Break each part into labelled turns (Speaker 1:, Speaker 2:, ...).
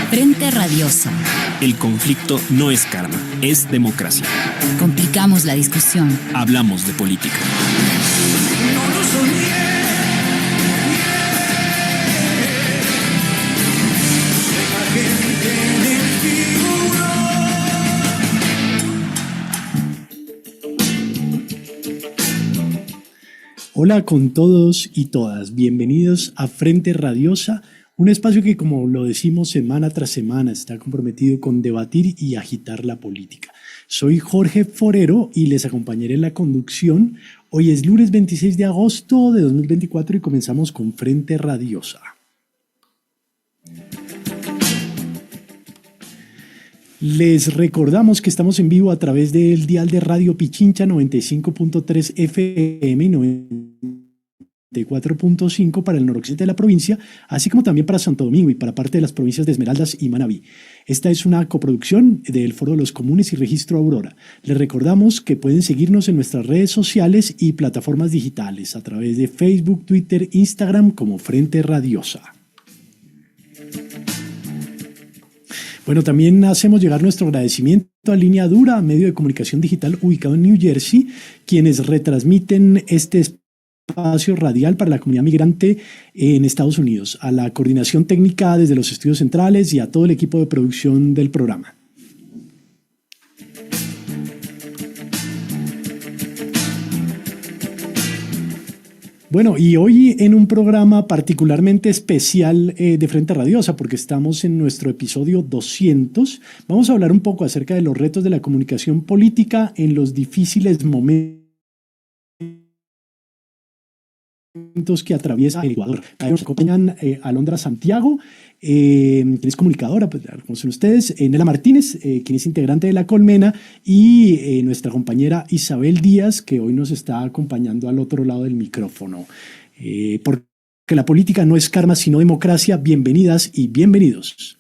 Speaker 1: Frente Radiosa.
Speaker 2: El conflicto no es karma, es democracia.
Speaker 1: Complicamos la discusión.
Speaker 2: Hablamos de política.
Speaker 3: Hola con todos y todas, bienvenidos a Frente Radiosa, un espacio que, como lo decimos semana tras semana, está comprometido con debatir y agitar la política. Soy Jorge Forero y les acompañaré en la conducción. Hoy es lunes 26 de agosto de 2024 y comenzamos con Frente Radiosa. Les recordamos que estamos en vivo a través del dial de Radio Pichincha 95.3 FM y 94.5 para el noroccidente de la provincia, así como también para Santo Domingo y para parte de las provincias de Esmeraldas y Manabí. Esta es una coproducción del Foro de los Comunes y Registro Aurora. Les recordamos que pueden seguirnos en nuestras redes sociales y plataformas digitales a través de Facebook, Twitter, Instagram como Frente Radiosa. Bueno, también hacemos llegar nuestro agradecimiento a Línea Dura, medio de comunicación digital ubicado en New Jersey, quienes retransmiten este espacio radial para la comunidad migrante en Estados Unidos, a la coordinación técnica desde los estudios centrales y a todo el equipo de producción del programa. Bueno, y hoy en un programa particularmente especial de Frente Radiosa, porque estamos en nuestro episodio 200, vamos a hablar un poco acerca de los retos de la comunicación política en los difíciles momentos que atraviesa el Ecuador. Nos acompañan Alondra Santiago, quien es comunicadora, pues la conocen ustedes, Nela Martínez, quien es integrante de La Colmena, y nuestra compañera Isabel Díaz, que hoy nos está acompañando al otro lado del micrófono. Porque la política no es karma, sino democracia. Bienvenidas y bienvenidos.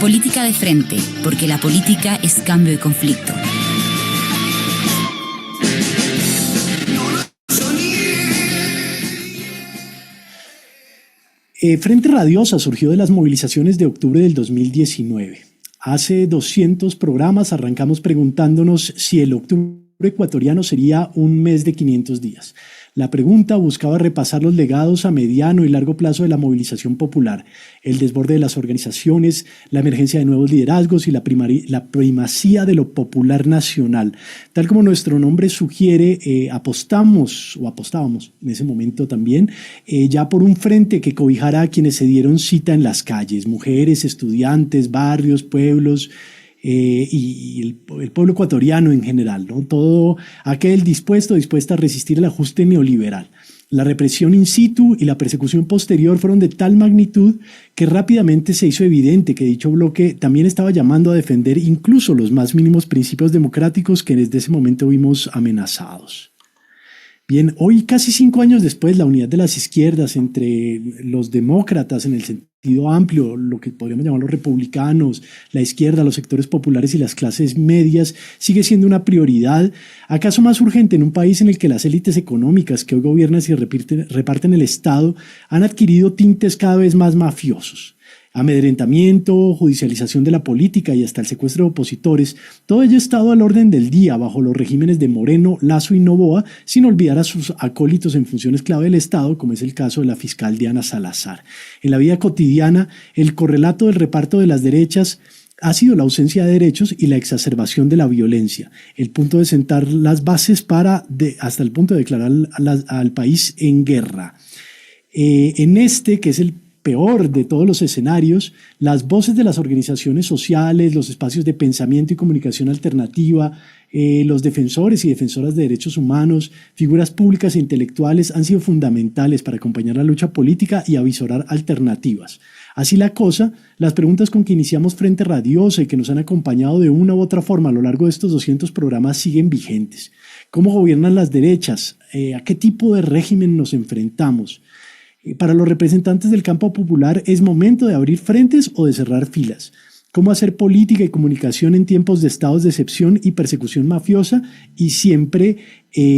Speaker 1: Política de frente, porque la política es cambio y conflicto.
Speaker 3: Frente Radiosa surgió de las movilizaciones de octubre del 2019. Hace 200 programas arrancamos preguntándonos si el octubre ecuatoriano sería un mes de 500 días. La pregunta buscaba repasar los legados a mediano y largo plazo de la movilización popular, el desborde de las organizaciones, la emergencia de nuevos liderazgos y la primacía de lo popular nacional. Tal como nuestro nombre sugiere, apostábamos en ese momento también ya por un frente que cobijara a quienes se dieron cita en las calles, mujeres, estudiantes, barrios, pueblos, y el pueblo ecuatoriano en general, ¿no? Todo aquel dispuesta a resistir el ajuste neoliberal. La represión in situ y la persecución posterior fueron de tal magnitud que rápidamente se hizo evidente que dicho bloque también estaba llamando a defender incluso los más mínimos principios democráticos que desde ese momento vimos amenazados. Bien, hoy, casi 5 años después, la unidad de las izquierdas entre los demócratas en el sentido amplio, lo que podríamos llamar los republicanos, la izquierda, los sectores populares y las clases medias, sigue siendo una prioridad, acaso más urgente en un país en el que las élites económicas que hoy gobiernan y reparten el Estado han adquirido tintes cada vez más mafiosos. Amedrentamiento, judicialización de la política y hasta el secuestro de opositores, todo ello ha estado al orden del día bajo los regímenes de Moreno, Lasso y Noboa, sin olvidar a sus acólitos en funciones clave del Estado, como es el caso de la fiscal Diana Salazar. En la vida cotidiana, el correlato del reparto de las derechas ha sido la ausencia de derechos y la exacerbación de la violencia, el punto de sentar las bases hasta el punto de declarar al país en guerra. En este, que es el peor de todos los escenarios, las voces de las organizaciones sociales, los espacios de pensamiento y comunicación alternativa, los defensores y defensoras de derechos humanos, figuras públicas e intelectuales han sido fundamentales para acompañar la lucha política y avisorar alternativas. Así la cosa, las preguntas con que iniciamos Frente Radiosa y que nos han acompañado de una u otra forma a lo largo de estos 200 programas siguen vigentes. ¿Cómo gobiernan las derechas? ¿A qué tipo de régimen nos enfrentamos? Para los representantes del campo popular, ¿es momento de abrir frentes o de cerrar filas? cómo hacer política y comunicación en tiempos de estados de excepción y persecución mafiosa, y siempre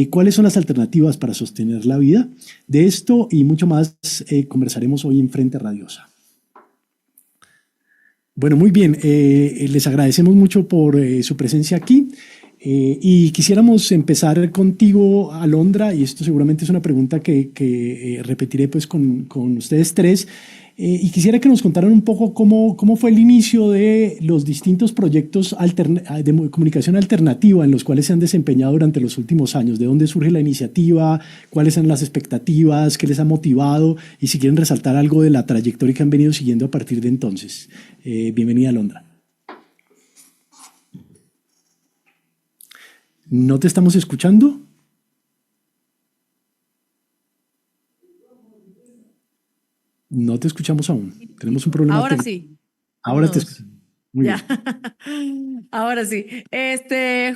Speaker 3: cuáles son las alternativas para sostener la vida. De esto y mucho más conversaremos hoy en Frente Radiosa. Bueno, muy bien, les agradecemos mucho por su presencia aquí. Y quisiéramos empezar contigo, Alondra, y esto seguramente es una pregunta que repetiré pues con ustedes tres, y quisiera que nos contaran un poco cómo fue el inicio de los distintos proyectos de comunicación alternativa en los cuales se han desempeñado durante los últimos años. ¿De dónde surge la iniciativa? ¿Cuáles son las expectativas? ¿Qué les ha motivado? Y si quieren resaltar algo de la trayectoria que han venido siguiendo a partir de entonces. Bienvenida, Alondra. ¿No te estamos escuchando? No te escuchamos aún. Tenemos un problema.
Speaker 4: Ahora sí.
Speaker 3: Ahora te escuchamos. Muy bien.
Speaker 4: Ahora sí.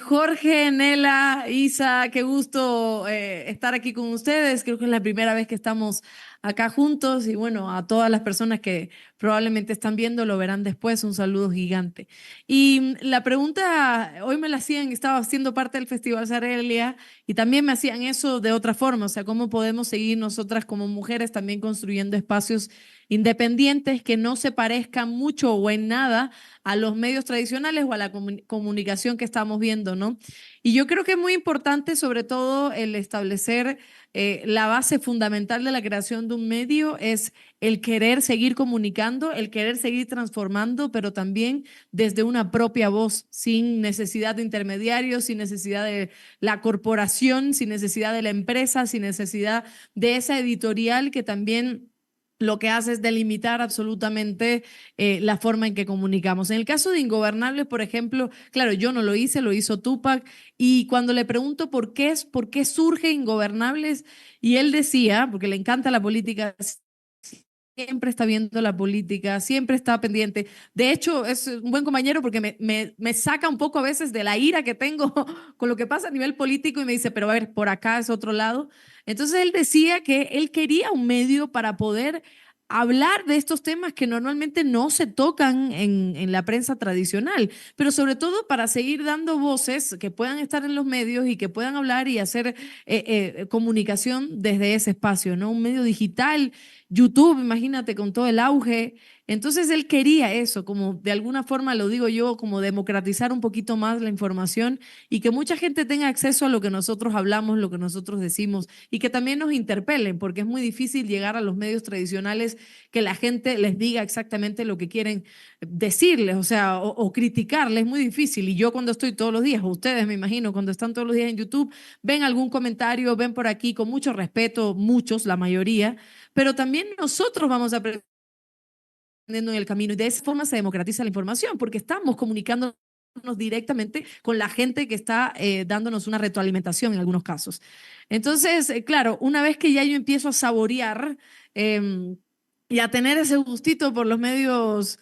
Speaker 4: Jorge, Nela, Isa, qué gusto estar aquí con ustedes. Creo que es la primera vez que estamos acá juntos y bueno, a todas las personas que probablemente están viendo, lo verán después, un saludo gigante. Y la pregunta, hoy me la hacían, estaba siendo parte del Festival Zarelia y también me hacían eso de otra forma, o sea, cómo podemos seguir nosotras como mujeres también construyendo espacios independientes que no se parezcan mucho o en nada a los medios tradicionales o a la comunicación que estamos viendo, ¿no? Y yo creo que es muy importante, sobre todo, el establecer la base fundamental de la creación de un medio es el querer seguir comunicando, el querer seguir transformando, pero también desde una propia voz, sin necesidad de intermediarios, sin necesidad de la corporación, sin necesidad de la empresa, sin necesidad de esa editorial que también lo que hace es delimitar absolutamente la forma en que comunicamos. En el caso de Ingobernables, por ejemplo, claro, yo no lo hice, lo hizo Tupac, y cuando le pregunto por qué surge Ingobernables, y él decía, porque le encanta la política, siempre está viendo la política, siempre está pendiente. De hecho, es un buen compañero porque me saca un poco a veces de la ira que tengo con lo que pasa a nivel político y me dice, pero a ver, por acá es otro lado. Entonces él decía que él quería un medio para poder hablar de estos temas que normalmente no se tocan en la prensa tradicional, pero sobre todo para seguir dando voces que puedan estar en los medios y que puedan hablar y hacer comunicación desde ese espacio, ¿no? Un medio digital, YouTube, imagínate, con todo el auge. Entonces él quería eso, como de alguna forma, lo digo yo, como democratizar un poquito más la información y que mucha gente tenga acceso a lo que nosotros hablamos, lo que nosotros decimos y que también nos interpelen, porque es muy difícil llegar a los medios tradicionales que la gente les diga exactamente lo que quieren decirles, o sea, o criticarles, es muy difícil. Y yo cuando estoy todos los días, o ustedes me imagino, cuando están todos los días en YouTube, ven algún comentario, ven por aquí con mucho respeto, muchos, la mayoría, pero también nosotros vamos a aprender en el camino y de esa forma se democratiza la información porque estamos comunicándonos directamente con la gente que está dándonos una retroalimentación en algunos casos. Entonces, claro, una vez que ya yo empiezo a saborear y a tener ese gustito por los medios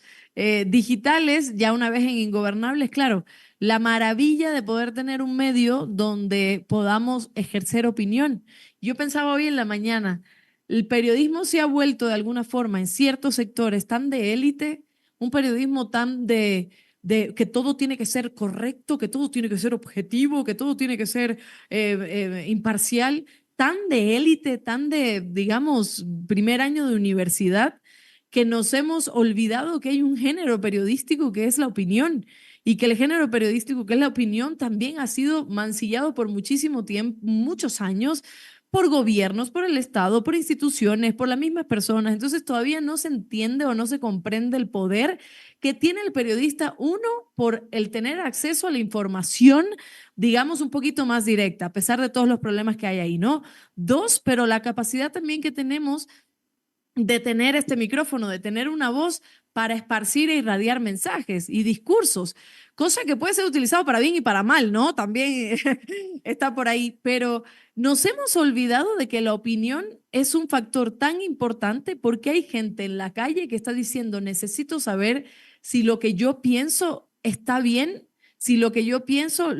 Speaker 4: digitales, ya una vez en Ingobernables, claro, la maravilla de poder tener un medio donde podamos ejercer opinión. Yo pensaba hoy en la mañana, el periodismo se ha vuelto de alguna forma en ciertos sectores tan de élite, un periodismo tan de que todo tiene que ser correcto, que todo tiene que ser objetivo, que todo tiene que ser imparcial, tan de élite, tan de, digamos, primer año de universidad, que nos hemos olvidado que hay un género periodístico que es la opinión y que el género periodístico que es la opinión también ha sido mancillado por muchísimo tiempo, muchos años, por gobiernos, por el Estado, por instituciones, por las mismas personas. Entonces todavía no se entiende o no se comprende el poder que tiene el periodista, uno, por el tener acceso a la información, digamos, un poquito más directa, a pesar de todos los problemas que hay ahí, ¿no? Dos, pero la capacidad también que tenemos de tener este micrófono, de tener una voz para esparcir e irradiar mensajes y discursos, cosa que puede ser utilizado para bien y para mal, ¿no? También está por ahí, pero nos hemos olvidado de que la opinión es un factor tan importante porque hay gente en la calle que está diciendo, necesito saber si lo que yo pienso está bien, si lo que yo pienso,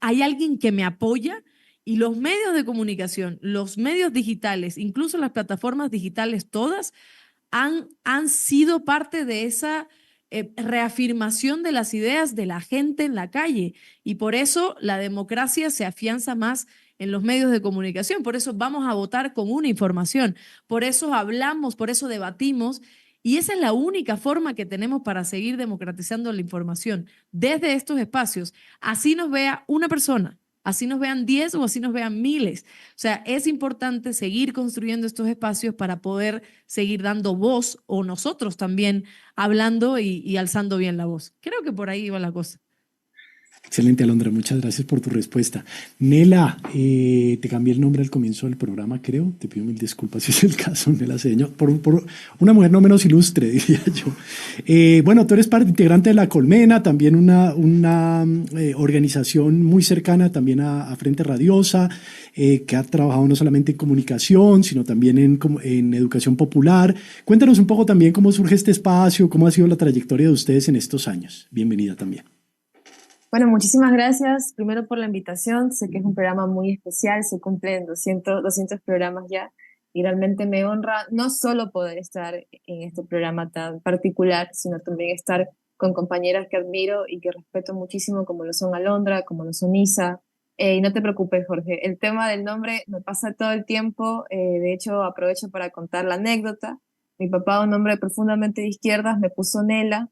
Speaker 4: hay alguien que me apoya. Y los medios de comunicación, los medios digitales, incluso las plataformas digitales todas, han sido parte de esa reafirmación de las ideas de la gente en la calle. Y por eso la democracia se afianza más en los medios de comunicación. Por eso vamos a votar con una información. Por eso hablamos, por eso debatimos. Y esa es la única forma que tenemos para seguir democratizando la información desde estos espacios. Así nos vea una persona, así nos vean 10 o así nos vean miles. O sea, es importante seguir construyendo estos espacios para poder seguir dando voz o nosotros también hablando y alzando bien la voz. Creo que por ahí va la cosa.
Speaker 3: Excelente, Alondra, muchas gracias por tu respuesta. Nela, te cambié el nombre al comienzo del programa, creo. Te pido mil disculpas si es el caso, Nela Cedeño, por una mujer no menos ilustre, diría yo. Bueno, tú eres parte integrante de La Colmena, también una organización muy cercana también a Frente Radiosa, que ha trabajado no solamente en comunicación, sino también en educación popular. Cuéntanos un poco también cómo surge este espacio, cómo ha sido la trayectoria de ustedes en estos años. Bienvenida también.
Speaker 5: Bueno, muchísimas gracias primero por la invitación. Sé que es un programa muy especial, se cumplen 200 programas ya y realmente me honra no solo poder estar en este programa tan particular, sino también estar con compañeras que admiro y que respeto muchísimo, como lo son Alondra, como lo son Isa. Y no te preocupes, Jorge, el tema del nombre me pasa todo el tiempo. De hecho, aprovecho para contar la anécdota. Mi papá, un hombre profundamente de izquierdas, me puso Nela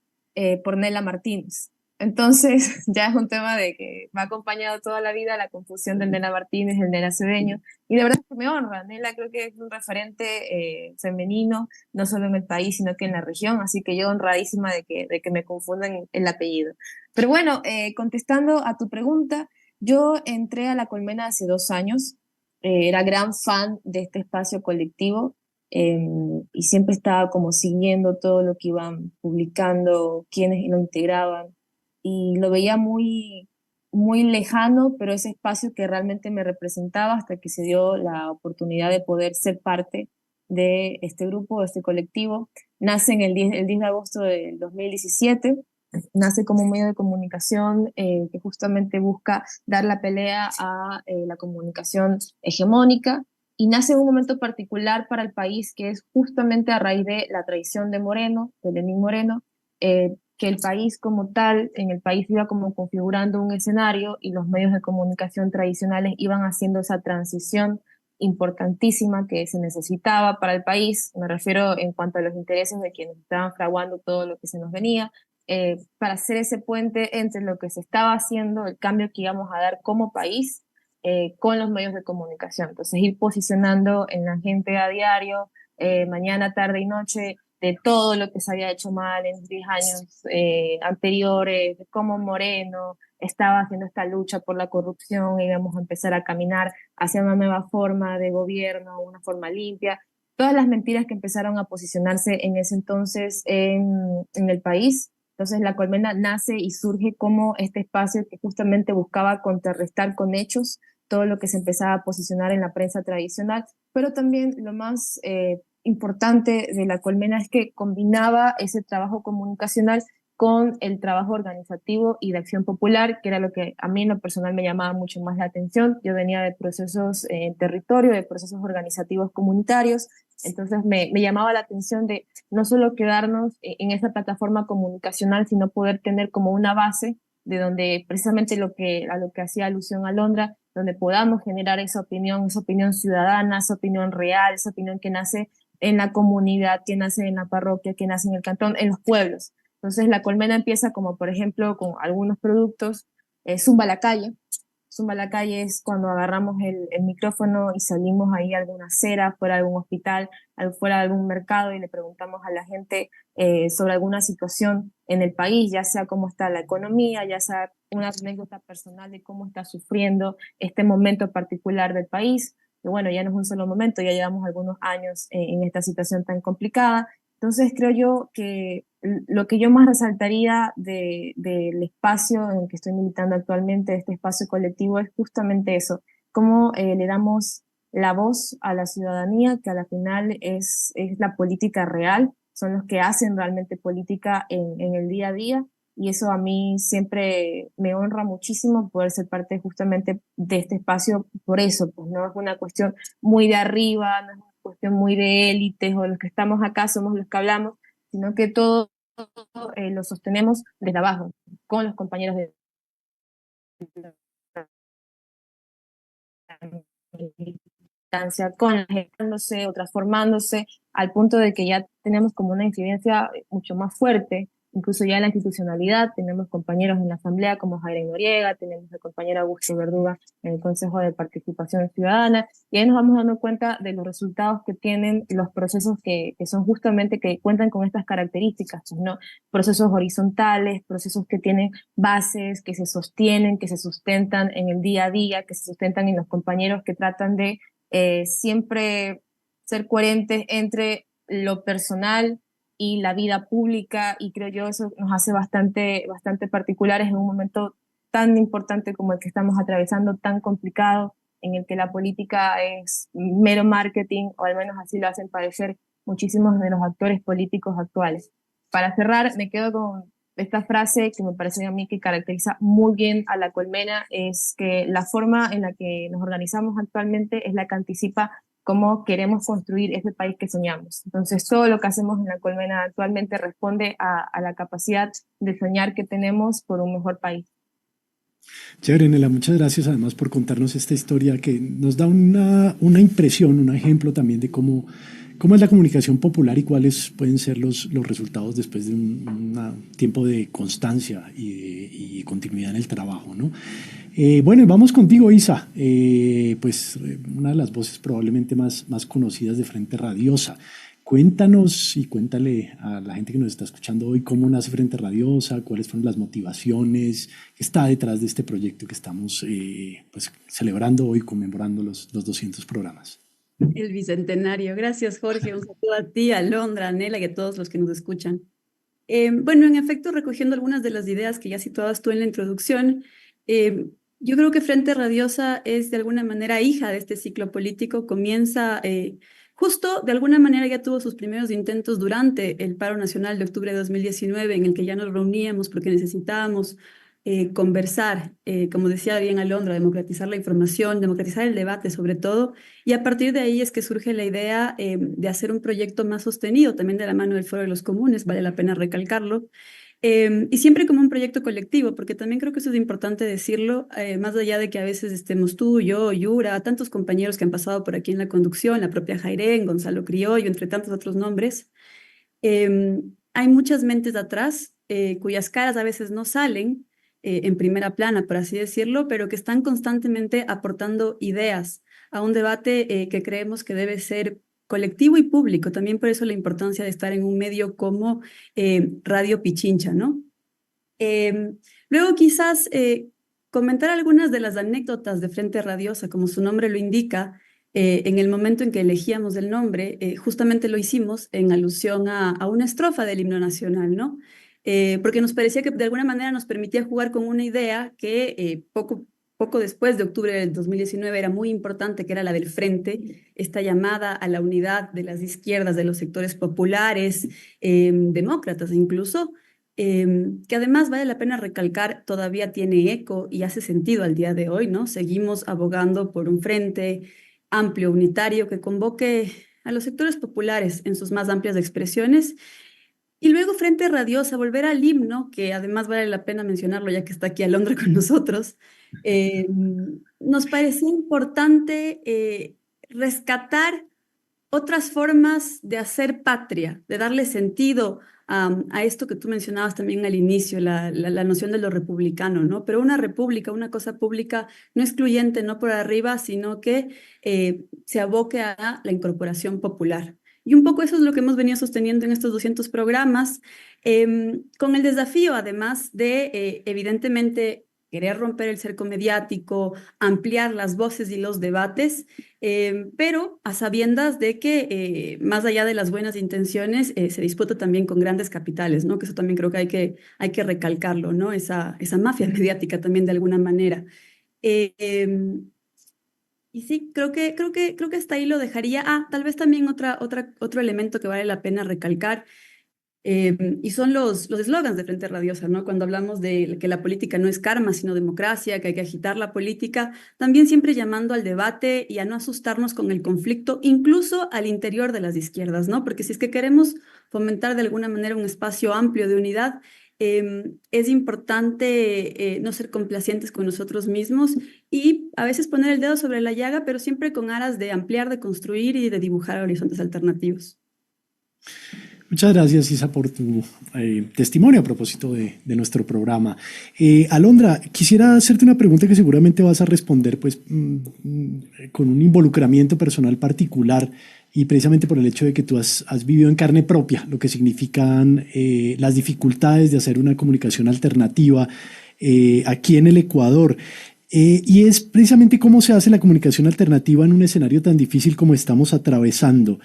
Speaker 5: por Nela Martínez. Entonces, ya es un tema de que me ha acompañado toda la vida la confusión del Nela Martínez, el Nela Cedeño, y de verdad que me honra. Nela creo que es un referente femenino, no solo en el país, sino que en la región, así que yo honradísima de que me confundan el apellido. Pero bueno, contestando a tu pregunta, yo entré a La Colmena hace 2 años, era gran fan de este espacio colectivo, y siempre estaba como siguiendo todo lo que iban publicando, quiénes lo integraban, y lo veía muy, muy lejano, pero ese espacio que realmente me representaba hasta que se dio la oportunidad de poder ser parte de este grupo, de este colectivo. Nace en el 10 de agosto del 2017, nace como un medio de comunicación que justamente busca dar la pelea a la comunicación hegemónica, y nace en un momento particular para el país que es justamente a raíz de la traición de Moreno, de Lenín Moreno, que el país como tal, en el país iba como configurando un escenario y los medios de comunicación tradicionales iban haciendo esa transición importantísima que se necesitaba para el país. Me refiero en cuanto a los intereses de quienes estaban fraguando todo lo que se nos venía, para hacer ese puente entre lo que se estaba haciendo, el cambio que íbamos a dar como país, con los medios de comunicación. Entonces, ir posicionando en la gente a diario, mañana, tarde y noche, de todo lo que se había hecho mal en 10 años anteriores, de cómo Moreno estaba haciendo esta lucha por la corrupción y íbamos a empezar a caminar hacia una nueva forma de gobierno, una forma limpia. Todas las mentiras que empezaron a posicionarse en ese entonces en el país. Entonces La Colmena nace y surge como este espacio que justamente buscaba contrarrestar con hechos todo lo que se empezaba a posicionar en la prensa tradicional, pero también lo más importante de La Colmena es que combinaba ese trabajo comunicacional con el trabajo organizativo y de acción popular, que era lo que a mí en lo personal me llamaba mucho más la atención. Yo venía de procesos en territorio, de procesos organizativos comunitarios, entonces me llamaba la atención de no solo quedarnos en esa plataforma comunicacional, sino poder tener como una base de donde precisamente a lo que hacía alusión a Londra, donde podamos generar esa opinión ciudadana, esa opinión real, esa opinión que nace en la comunidad, que nace en la parroquia, que nace en el cantón, en los pueblos. Entonces La Colmena empieza como, por ejemplo, con algunos productos, Zumba la Calle. Zumba la Calle es cuando agarramos el micrófono y salimos ahí a alguna acera, fuera de algún hospital, fuera de algún mercado, y le preguntamos a la gente sobre alguna situación en el país, ya sea cómo está la economía, ya sea una anécdota personal de cómo está sufriendo este momento particular del país. Y bueno, ya no es un solo momento, ya llevamos algunos años en esta situación tan complicada. Entonces creo yo que lo que yo más resaltaría del espacio en el que estoy militando actualmente, este espacio colectivo, es justamente eso, cómo le damos la voz a la ciudadanía, que a la final es la política real, son los que hacen realmente política en el día a día, y eso a mí siempre me honra muchísimo poder ser parte justamente de este espacio. Por eso, pues no es una cuestión muy de arriba, no es una cuestión muy de élites o los que estamos acá somos los que hablamos, sino que todos lo sostenemos desde abajo, con los compañeros de militancia, con la gente dándose o transformándose al punto de que ya tenemos como una incidencia mucho más fuerte, incluso ya en la institucionalidad. Tenemos compañeros en la Asamblea como Jaime Noriega, tenemos al compañero Augusto Verduga en el Consejo de Participación Ciudadana, y ahí nos vamos dando cuenta de los resultados que tienen los procesos que son justamente, que cuentan con estas características, pues, ¿no? Procesos horizontales, procesos que tienen bases, que se sostienen, que se sustentan en el día a día, que se sustentan en los compañeros que tratan de siempre ser coherentes entre lo personal y la vida pública, y creo yo eso nos hace bastante particulares en un momento tan importante como el que estamos atravesando, tan complicado, en el que la política es mero marketing, o al menos así lo hacen parecer muchísimos de los actores políticos actuales. Para cerrar, me quedo con esta frase que me parece a mí que caracteriza muy bien a La Colmena, es que la forma en la que nos organizamos actualmente es la que anticipa cómo queremos construir ese país que soñamos. Entonces, todo lo que hacemos en La Colmena actualmente responde a la capacidad de soñar que tenemos por un mejor país.
Speaker 3: Chévere, Nela, muchas gracias además por contarnos esta historia que nos da una impresión, un ejemplo también de cómo es la comunicación popular y cuáles pueden ser los resultados después de un tiempo de constancia y continuidad en el trabajo, ¿no? Bueno, y vamos contigo, Isa, una de las voces probablemente más conocidas de Frente Radiosa. Cuéntanos y cuéntale a la gente que nos está escuchando hoy cómo nace Frente Radiosa, cuáles fueron las motivaciones que está detrás de este proyecto que estamos celebrando hoy, conmemorando los 200 programas.
Speaker 6: El bicentenario. Gracias, Jorge. Un saludo a ti, a Alondra, a Nela y a todos los que nos escuchan. Bueno, en efecto, recogiendo algunas de las ideas que ya situabas tú en la introducción, yo creo que Frente Radiosa es de alguna manera hija de este ciclo político. Comienza justo, de alguna manera ya tuvo sus primeros intentos durante el paro nacional de octubre de 2019, en el que ya nos reuníamos porque necesitábamos conversar, como decía bien Alondra, democratizar la información, democratizar el debate sobre todo, y a partir de ahí es que surge la idea de hacer un proyecto más sostenido, también de la mano del Foro de los Comunes, vale la pena recalcarlo, y siempre como un proyecto colectivo, porque también creo que eso es importante decirlo, más allá de que a veces estemos tú, yo, Yura, tantos compañeros que han pasado por aquí en la conducción, la propia Jairén, Gonzalo Criollo, entre tantos otros nombres, hay muchas mentes atrás cuyas caras a veces no salen en primera plana, por así decirlo, pero que están constantemente aportando ideas a un debate que creemos que debe ser colectivo y público. También por eso la importancia de estar en un medio como Radio Pichincha, ¿no? Luego quizás comentar algunas de las anécdotas de Frente Radiosa, como su nombre lo indica. En el momento en que elegíamos el nombre, justamente lo hicimos en alusión a una estrofa del himno nacional, ¿no? Porque nos parecía que de alguna manera nos permitía jugar con una idea que poco después de octubre del 2019 era muy importante, que era la del frente, esta llamada a la unidad de las izquierdas, de los sectores populares, demócratas incluso, que además vale la pena recalcar, todavía tiene eco y hace sentido al día de hoy, ¿no? Seguimos abogando por un frente amplio, unitario, que convoque a los sectores populares en sus más amplias expresiones. Y luego, Frente Radiosa, volver al himno, que además vale la pena mencionarlo ya que está aquí Alondra con nosotros, nos parecía importante rescatar otras formas de hacer patria, de darle sentido a esto que tú mencionabas también al inicio, la noción de lo republicano, ¿no? Pero una república, una cosa pública no excluyente, no por arriba, sino que se aboque a la incorporación popular. Y un poco eso es lo que hemos venido sosteniendo en estos 200 programas, con el desafío, además de, evidentemente, querer romper el cerco mediático, ampliar las voces y los debates, pero a sabiendas de que más allá de las buenas intenciones, se disputa también con grandes capitales, ¿no? Que eso también creo que hay que recalcarlo, ¿no? Esa mafia mediática también de alguna manera. Y sí, creo que hasta ahí lo dejaría. Tal vez también otro elemento que vale la pena recalcar Y son los eslogans de Frente Radiosa, ¿no? Cuando hablamos de que la política no es karma, sino democracia, que hay que agitar la política, también siempre llamando al debate y a no asustarnos con el conflicto, incluso al interior de las izquierdas, ¿no? Porque si es que queremos fomentar de alguna manera un espacio amplio de unidad, es importante no ser complacientes con nosotros mismos y a veces poner el dedo sobre la llaga, pero siempre con aras de ampliar, de construir y de dibujar horizontes alternativos.
Speaker 3: Muchas gracias, Isa, por tu testimonio a propósito de nuestro programa. Alondra, quisiera hacerte una pregunta que seguramente vas a responder pues, con un involucramiento personal particular y precisamente por el hecho de que tú has vivido en carne propia lo que significan las dificultades de hacer una comunicación alternativa aquí en el Ecuador. Y es precisamente cómo se hace la comunicación alternativa en un escenario tan difícil como estamos atravesando.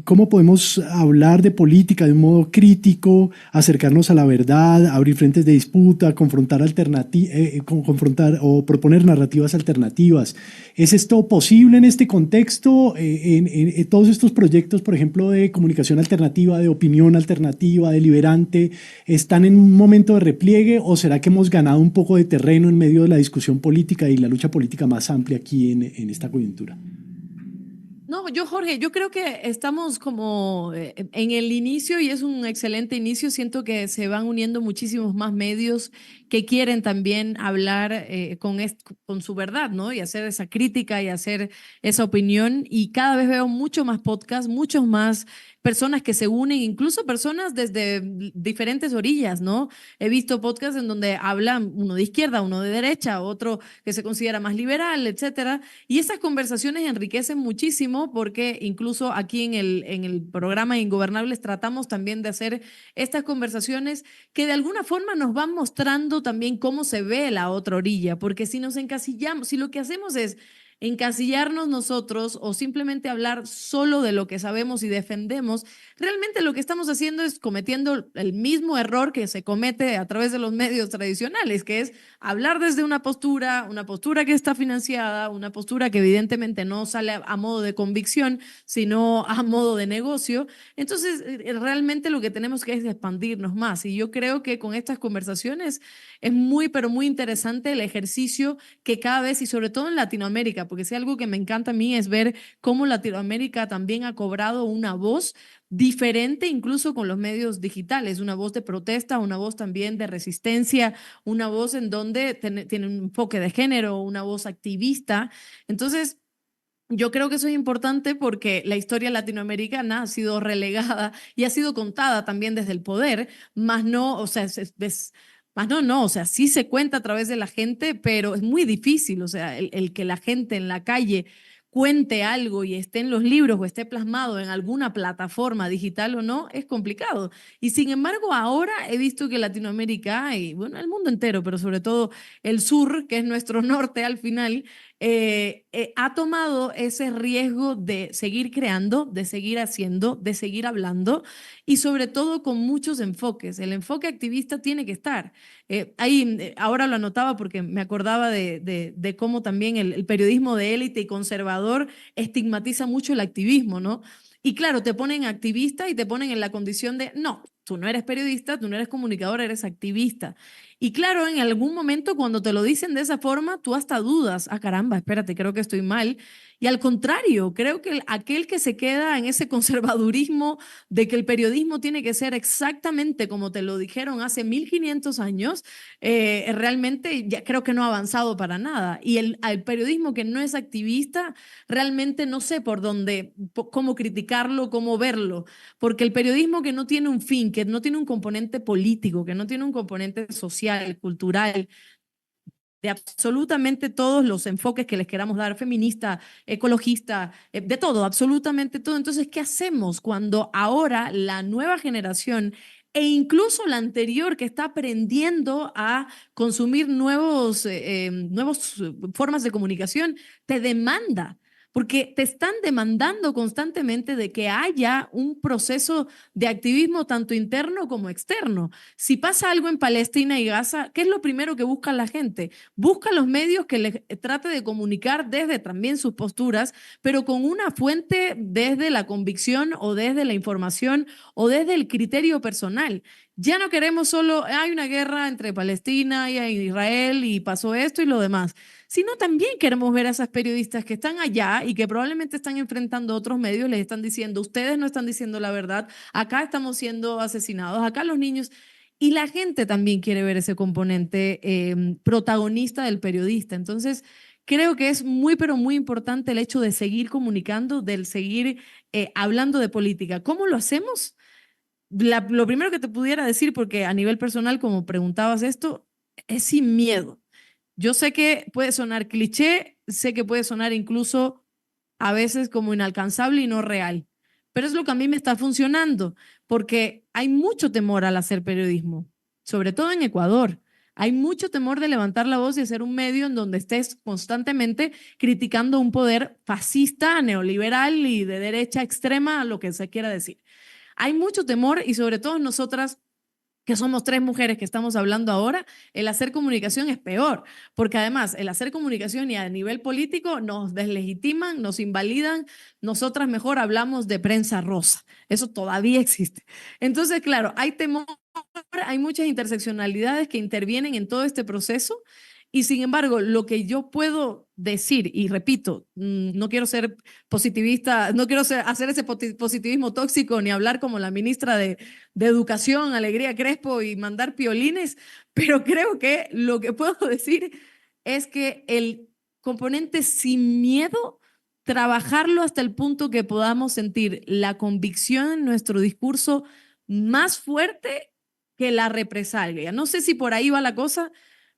Speaker 3: ¿Cómo podemos hablar de política de un modo crítico, acercarnos a la verdad, abrir frentes de disputa, confrontar o proponer narrativas alternativas? ¿Es esto posible en este contexto? En todos estos proyectos, por ejemplo, de comunicación alternativa, de opinión alternativa, deliberante, ¿están en un momento de repliegue o será que hemos ganado un poco de terreno en medio de la discusión política y la lucha política más amplia aquí en esta coyuntura?
Speaker 4: No, Jorge, yo creo que estamos como en el inicio y es un excelente inicio. Siento que se van uniendo muchísimos más medios que quieren también hablar con su verdad, ¿no? Y hacer esa crítica y hacer esa opinión. Y cada vez veo mucho más podcasts, muchos más personas que se unen, incluso personas desde diferentes orillas, ¿no? He visto podcasts en donde hablan uno de izquierda, uno de derecha, otro que se considera más liberal, etcétera. Y esas conversaciones enriquecen muchísimo porque incluso aquí en el programa Ingobernables tratamos también de hacer estas conversaciones que de alguna forma nos van mostrando también cómo se ve la otra orilla, porque si nos encasillamos, si lo que hacemos es encasillarnos nosotros o simplemente hablar solo de lo que sabemos y defendemos, realmente lo que estamos haciendo es cometiendo el mismo error que se comete a través de los medios tradicionales, que es hablar desde una postura que está financiada, una postura que evidentemente no sale a modo de convicción, sino a modo de negocio. Entonces, realmente lo que tenemos que es expandirnos más. Y yo creo que con estas conversaciones es muy, pero muy interesante el ejercicio que cada vez, y sobre todo en Latinoamérica, porque si algo que me encanta a mí es ver cómo Latinoamérica también ha cobrado una voz diferente incluso con los medios digitales, una voz de protesta, una voz también de resistencia, una voz en donde tiene un enfoque de género, una voz activista. Entonces, yo creo que eso es importante porque la historia latinoamericana ha sido relegada y ha sido contada también desde el poder, más no, o sea, o sea, sí se cuenta a través de la gente, pero es muy difícil, o sea, el que la gente en la calle cuente algo y esté en los libros o esté plasmado en alguna plataforma digital o no, es complicado. Y sin embargo, ahora he visto que Latinoamérica y bueno, el mundo entero, pero sobre todo el sur, que es nuestro norte al final, ha tomado ese riesgo de seguir creando, de seguir haciendo, de seguir hablando y sobre todo con muchos enfoques. El enfoque activista tiene que estar. Ahora lo anotaba porque me acordaba de cómo también el periodismo de élite y conservador estigmatiza mucho el activismo, ¿no? Y claro, te ponen activista y te ponen en la condición de, no, tú no eres periodista, tú no eres comunicador, eres activista. Y claro, en algún momento cuando te lo dicen de esa forma, tú hasta dudas, ah, caramba, espérate, creo que estoy mal. Y al contrario, creo que aquel que se queda en ese conservadurismo de que el periodismo tiene que ser exactamente como te lo dijeron hace 1500 años, realmente ya creo que no ha avanzado para nada. Y el periodismo que no es activista, realmente no sé por dónde, cómo criticarlo, cómo verlo, porque el periodismo que no tiene un fin, que no tiene un componente político, que no tiene un componente social, cultural, de absolutamente todos los enfoques que les queramos dar, feminista, ecologista, de todo, absolutamente todo. Entonces, ¿qué hacemos cuando ahora la nueva generación e incluso la anterior que está aprendiendo a consumir nuevas formas de comunicación te demanda? porque te están demandando constantemente de que haya un proceso de activismo tanto interno como externo. Si pasa algo en Palestina y Gaza, ¿qué es lo primero que busca la gente? Busca los medios que les trate de comunicar desde también sus posturas, pero con una fuente desde la convicción o desde la información o desde el criterio personal. Ya no queremos solo, hay una guerra entre Palestina y Israel y pasó esto y lo demás, sino también queremos ver a esas periodistas que están allá y que probablemente están enfrentando otros medios, les están diciendo, ustedes no están diciendo la verdad, acá estamos siendo asesinados, acá los niños. Y la gente también quiere ver ese componente protagonista del periodista. Entonces, creo que es muy, pero muy importante el hecho de seguir comunicando, del seguir hablando de política. ¿Cómo lo hacemos? Lo primero que te pudiera decir, porque a nivel personal, como preguntabas esto, es sin miedo. Yo sé que puede sonar cliché, sé que puede sonar incluso a veces como inalcanzable y no real, pero es lo que a mí me está funcionando, porque hay mucho temor al hacer periodismo, sobre todo en Ecuador. Hay mucho temor de levantar la voz y hacer un medio en donde estés constantemente criticando un poder fascista, neoliberal y de derecha extrema, lo que se quiera decir. Hay mucho temor y sobre todo nosotras que somos tres mujeres que estamos hablando ahora, el hacer comunicación es peor, porque además el hacer comunicación y a nivel político nos deslegitiman, nos invalidan, nosotras mejor hablamos de prensa rosa, eso todavía existe. Entonces, claro, hay temor, hay muchas interseccionalidades que intervienen en todo este proceso y sin embargo, lo que yo puedo decir, y repito, no quiero ser positivista, no quiero hacer ese positivismo tóxico ni hablar como la ministra de Educación, Alegría Crespo, y mandar piolines, pero creo que lo que puedo decir es que el componente sin miedo, trabajarlo hasta el punto que podamos sentir la convicción en nuestro discurso más fuerte que la represalia. No sé si por ahí va la cosa,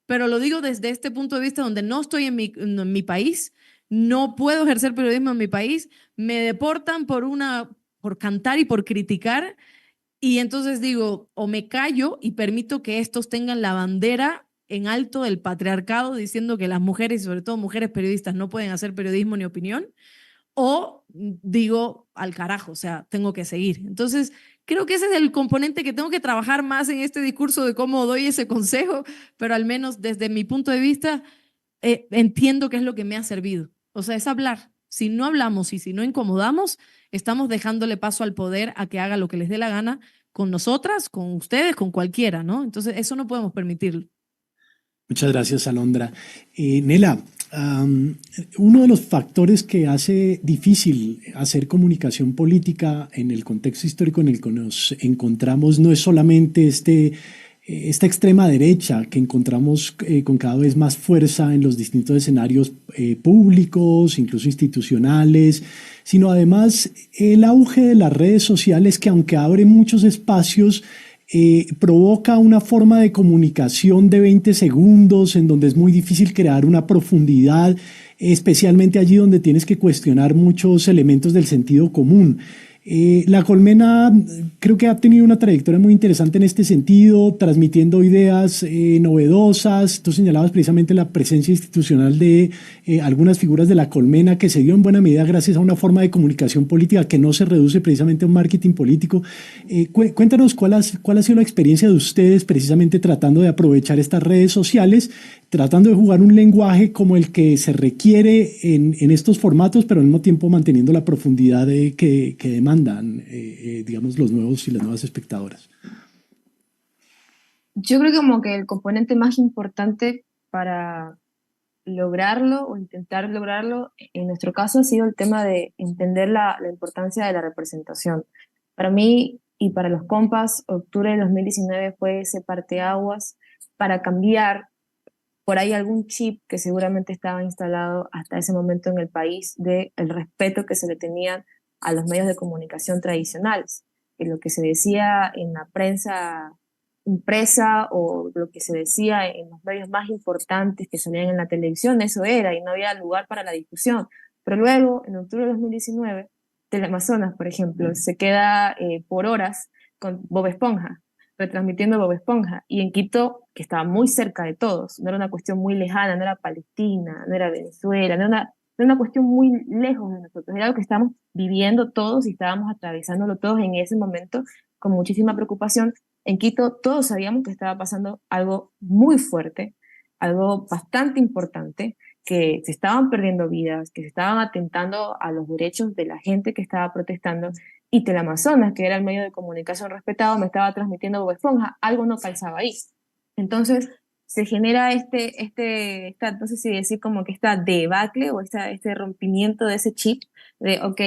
Speaker 4: pero lo digo desde este punto de vista donde no estoy en mi país, no puedo ejercer periodismo en mi país, me deportan por cantar y por criticar, y entonces digo, o me callo y permito que estos tengan la bandera en alto del patriarcado diciendo que las mujeres, y sobre todo mujeres periodistas, no pueden hacer periodismo ni opinión, o digo al carajo, o sea, tengo que seguir. Entonces, creo que ese es el componente que tengo que trabajar más en este discurso de cómo doy ese consejo, pero al menos desde mi punto de vista, entiendo qué es lo que me ha servido. O sea, es hablar. Si no hablamos y si no incomodamos, estamos dejándole paso al poder a que haga lo que les dé la gana con nosotras, con ustedes, con cualquiera, ¿no? Entonces, eso no podemos permitirlo.
Speaker 3: Muchas gracias, Alondra. Nela, uno de los factores que hace difícil hacer comunicación política en el contexto histórico en el que nos encontramos no es solamente esta extrema derecha que encontramos con cada vez más fuerza en los distintos escenarios públicos, incluso institucionales, sino además el auge de las redes sociales que, aunque abren muchos espacios, provoca una forma de comunicación de 20 segundos en donde es muy difícil crear una profundidad, especialmente allí donde tienes que cuestionar muchos elementos del sentido común. La Colmena creo que ha tenido una trayectoria muy interesante en este sentido, transmitiendo ideas novedosas. Tú señalabas precisamente la presencia institucional de algunas figuras de la Colmena que se dio en buena medida gracias a una forma de comunicación política que no se reduce precisamente a un marketing político. Cuéntanos cuál ha sido la experiencia de ustedes precisamente tratando de aprovechar estas redes sociales, tratando de jugar un lenguaje como el que se requiere en estos formatos, pero al mismo tiempo manteniendo la profundidad que demandan, digamos, los nuevos y las nuevas espectadoras.
Speaker 5: Yo creo que como que el componente más importante para lograrlo o intentar lograrlo, en nuestro caso ha sido el tema de entender la importancia de la representación. Para mí y para los compas, octubre de 2019 fue ese parteaguas para cambiar por ahí algún chip que seguramente estaba instalado hasta ese momento en el país del respeto que se le tenía a los medios de comunicación tradicionales, que lo que se decía en la prensa impresa o lo que se decía en los medios más importantes que salían en la televisión, eso era, y no había lugar para la discusión. Pero luego, en octubre de 2019, Teleamazonas, por ejemplo, se queda por horas con Bob Esponja, retransmitiendo Bob Esponja, y en Quito, que estaba muy cerca de todos, no era una cuestión muy lejana, no era Palestina, no era Venezuela, no era una cuestión muy lejos de nosotros, era algo que estábamos viviendo todos y estábamos atravesándolo todos en ese momento con muchísima preocupación. En Quito todos sabíamos que estaba pasando algo muy fuerte, algo bastante importante, que se estaban perdiendo vidas, que se estaban atentando a los derechos de la gente que estaba protestando, y Teleamazonas, que era el medio de comunicación respetado, me estaba transmitiendo Bob Esponja, algo no calzaba ahí. Entonces se genera no sé si decir como que esta debacle o este rompimiento de ese chip de, ok,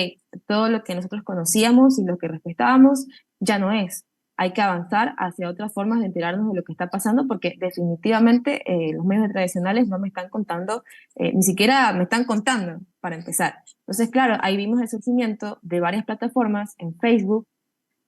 Speaker 5: todo lo que nosotros conocíamos y lo que respetábamos ya no es. Hay que avanzar hacia otras formas de enterarnos de lo que está pasando, porque definitivamente los medios tradicionales no me están contando, ni siquiera me están contando, para empezar. Entonces, claro, ahí vimos el surgimiento de varias plataformas en Facebook,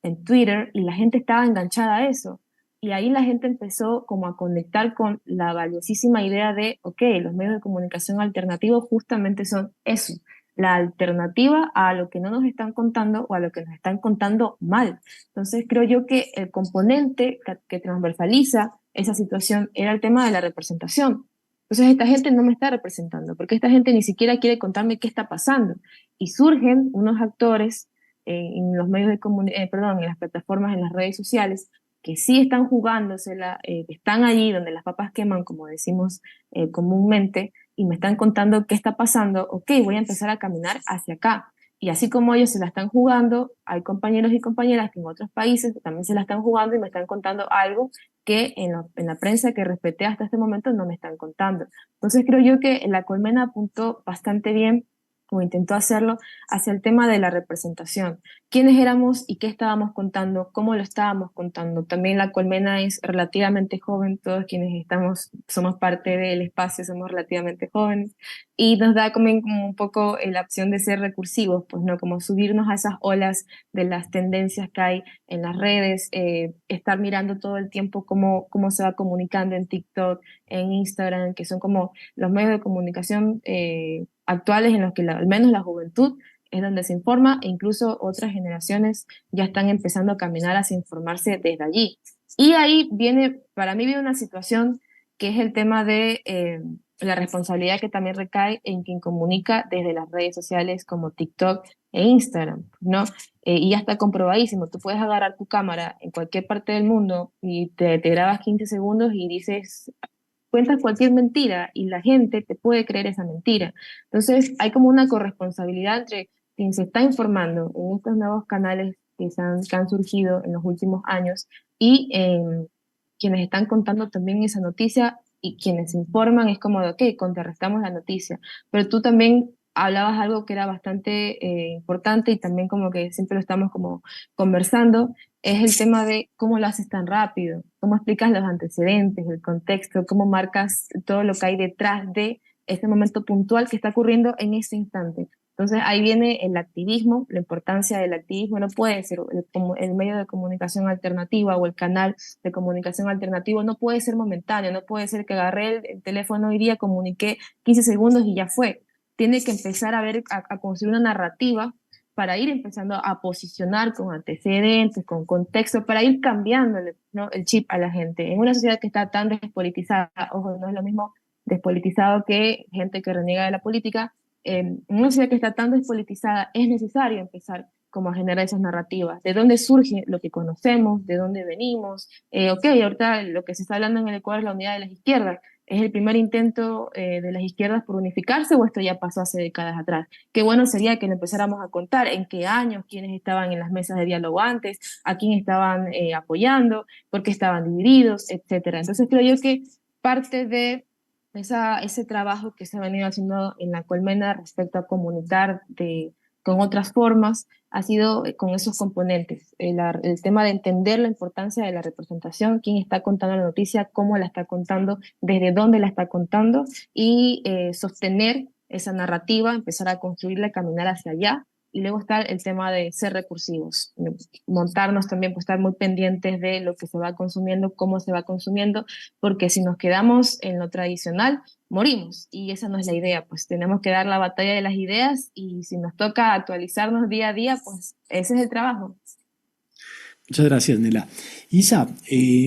Speaker 5: en Twitter, y la gente estaba enganchada a eso. Y ahí la gente empezó como a conectar con la valiosísima idea de, ok, los medios de comunicación alternativos justamente son eso, la alternativa a lo que no nos están contando o a lo que nos están contando mal. Entonces creo yo que el componente que transversaliza esa situación era el tema de la representación. Entonces esta gente no me está representando, porque esta gente ni siquiera quiere contarme qué está pasando. Y surgen unos actores en los medios de perdón, en las plataformas, en las redes sociales, que sí están jugándosela, que están allí donde las papas queman, como decimos comúnmente, y me están contando qué está pasando. Ok, voy a empezar a caminar hacia acá. Y así como ellos se la están jugando, hay compañeros y compañeras que en otros países también se la están jugando y me están contando algo que en la prensa que respeté hasta este momento no me están contando. Entonces creo yo que La Colmena apuntó bastante bien, o intentó hacerlo, hacia el tema de la representación. ¿Quiénes éramos y qué estábamos contando? ¿Cómo lo estábamos contando? También La Colmena es relativamente joven, todos quienes somos parte del espacio, somos relativamente jóvenes, y nos da como un poco la opción de ser recursivos, pues no, como subirnos a esas olas de las tendencias que hay en las redes, estar mirando todo el tiempo cómo se va comunicando en TikTok, en Instagram, que son como los medios de comunicación actuales en los que al menos la juventud es donde se informa, e incluso otras generaciones ya están empezando a caminar hacia informarse desde allí. Y ahí para mí viene una situación que es el tema de la responsabilidad que también recae en quien comunica desde las redes sociales como TikTok e Instagram, ¿no? Y ya está comprobadísimo, tú puedes agarrar tu cámara en cualquier parte del mundo y te grabas 15 segundos y dices, cuentas cualquier mentira y la gente te puede creer esa mentira. Entonces hay como una corresponsabilidad entre quien se está informando en estos nuevos canales que han surgido en los últimos años y quienes están contando también esa noticia, y quienes informan es como de, ok, contrarrestamos la noticia. Pero tú también hablabas algo que era bastante importante y también como que siempre lo estamos como conversando, es el tema de cómo lo haces tan rápido, cómo explicas los antecedentes, el contexto, cómo marcas todo lo que hay detrás de este momento puntual que está ocurriendo en ese instante. Entonces ahí viene el activismo, la importancia del activismo. No puede ser el medio de comunicación alternativa o el canal de comunicación alternativo, no puede ser momentáneo, no puede ser que agarré el teléfono hoy día, comuniqué 15 segundos y ya fue. Tiene que empezar a construir una narrativa para ir empezando a posicionar con antecedentes, con contexto, para ir cambiándole, ¿no?, el chip a la gente. En una sociedad que está tan despolitizada, ojo, no es lo mismo despolitizado que gente que reniega de la política, en una sociedad que está tan despolitizada es necesario empezar como a generar esas narrativas, de dónde surge lo que conocemos, de dónde venimos. Ok, ahorita lo que se está hablando en el Ecuador es la unidad de las izquierdas. ¿Es el primer intento de las izquierdas por unificarse o esto ya pasó hace décadas atrás? Qué bueno sería que lo empezáramos a contar en qué años, quiénes estaban en las mesas de diálogo antes, a quién estaban apoyando, por qué estaban divididos, etcétera. Entonces creo yo que parte de ese trabajo que se ha venido haciendo en La Colmena respecto a comunicar con otras formas ha sido con esos componentes. El tema de entender la importancia de la representación, quién está contando la noticia, cómo la está contando, desde dónde la está contando, y sostener esa narrativa, empezar a construirla, caminar hacia allá. Y luego está el tema de ser recursivos, montarnos también, pues estar muy pendientes de lo que se va consumiendo, cómo se va consumiendo, porque si nos quedamos en lo tradicional, morimos, y esa no es la idea. Pues tenemos que dar la batalla de las ideas, y si nos toca actualizarnos día a día, pues ese es el trabajo.
Speaker 3: Muchas gracias, Nela. Isa,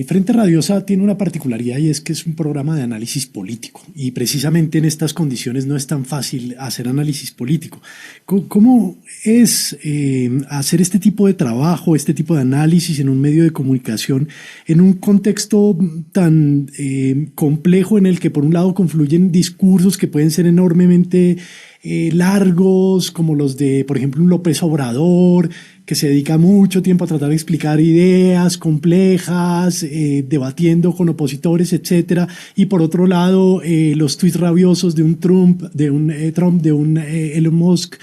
Speaker 3: Frente Radiosa tiene una particularidad y es que es un programa de análisis político y precisamente en estas condiciones no es tan fácil hacer análisis político. ¿Cómo es hacer este tipo de trabajo, este tipo de análisis en un medio de comunicación en un contexto tan complejo en el que por un lado confluyen discursos que pueden ser enormemente largos, como los de, por ejemplo, un López Obrador, que se dedica mucho tiempo a tratar de explicar ideas complejas, debatiendo con opositores, etcétera, y por otro lado los tuits rabiosos de un Trump, de un Elon Musk,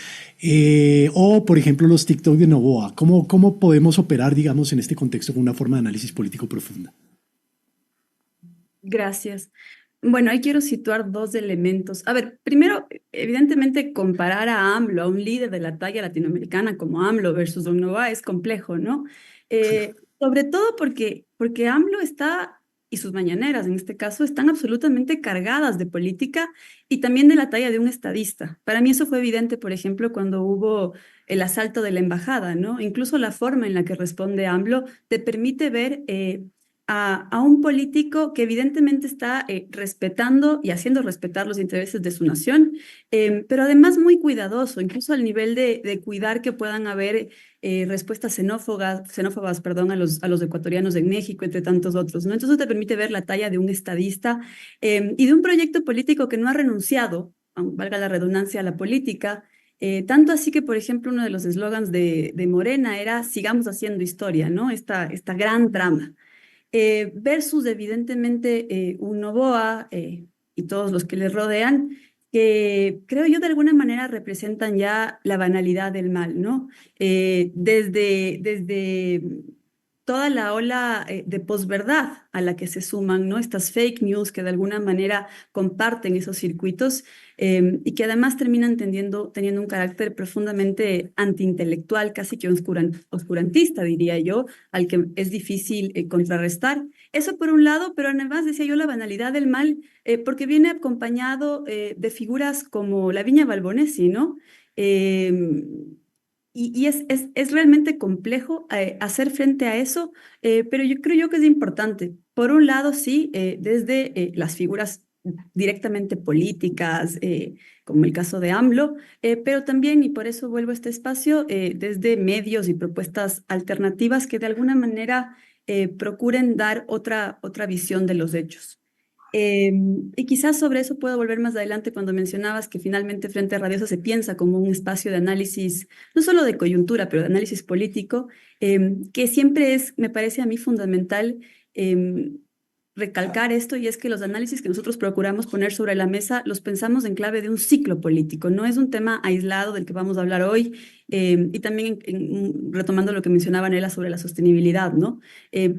Speaker 3: o por ejemplo los TikTok de Novoa? ¿Cómo podemos operar, digamos, en este contexto con una forma de análisis político profunda?
Speaker 6: Gracias. Bueno, ahí quiero situar dos elementos. A ver, primero, evidentemente comparar a AMLO, a un líder de la talla latinoamericana como AMLO versus Don Novoa es complejo, ¿no? Sobre todo porque AMLO está, y sus mañaneras en este caso, están absolutamente cargadas de política y también de la talla de un estadista. Para mí eso fue evidente, por ejemplo, cuando hubo el asalto de la embajada, ¿no? Incluso la forma en la que responde AMLO te permite ver a un político que evidentemente está respetando y haciendo respetar los intereses de su nación, pero además muy cuidadoso, incluso al nivel de cuidar que puedan haber respuestas xenófobas, perdón, a los ecuatorianos en México, entre tantos otros, ¿no? Entonces te permite ver la talla de un estadista y de un proyecto político que no ha renunciado, valga la redundancia, a la política. Tanto así que, por ejemplo, uno de los eslogans de Morena era sigamos haciendo historia, ¿no? Esta gran trama. Versus evidentemente un Noboa y todos los que le rodean, que creo yo de alguna manera representan ya la banalidad del mal, ¿no? Desde toda la ola de posverdad a la que se suman, ¿no? Estas fake news que de alguna manera comparten esos circuitos y que además terminan teniendo un carácter profundamente antiintelectual, casi que oscurantista, diría yo, al que es difícil contrarrestar. Eso por un lado, pero además decía yo la banalidad del mal, porque viene acompañado de figuras como Lavinia Balbonesi, ¿no? Y es realmente complejo hacer frente a eso, pero yo creo yo que es importante. Por un lado, sí, desde las figuras directamente políticas, como el caso de AMLO, pero también, y por eso vuelvo a este espacio, desde medios y propuestas alternativas que de alguna manera procuren dar otra visión de los hechos. Y quizás sobre eso puedo volver más adelante cuando mencionabas que finalmente Frente Radiosa se piensa como un espacio de análisis, no solo de coyuntura, pero de análisis político, que siempre es, me parece a mí fundamental recalcar esto, y es que los análisis que nosotros procuramos poner sobre la mesa los pensamos en clave de un ciclo político, no es un tema aislado del que vamos a hablar hoy, y también retomando lo que mencionaba Nela sobre la sostenibilidad, ¿no?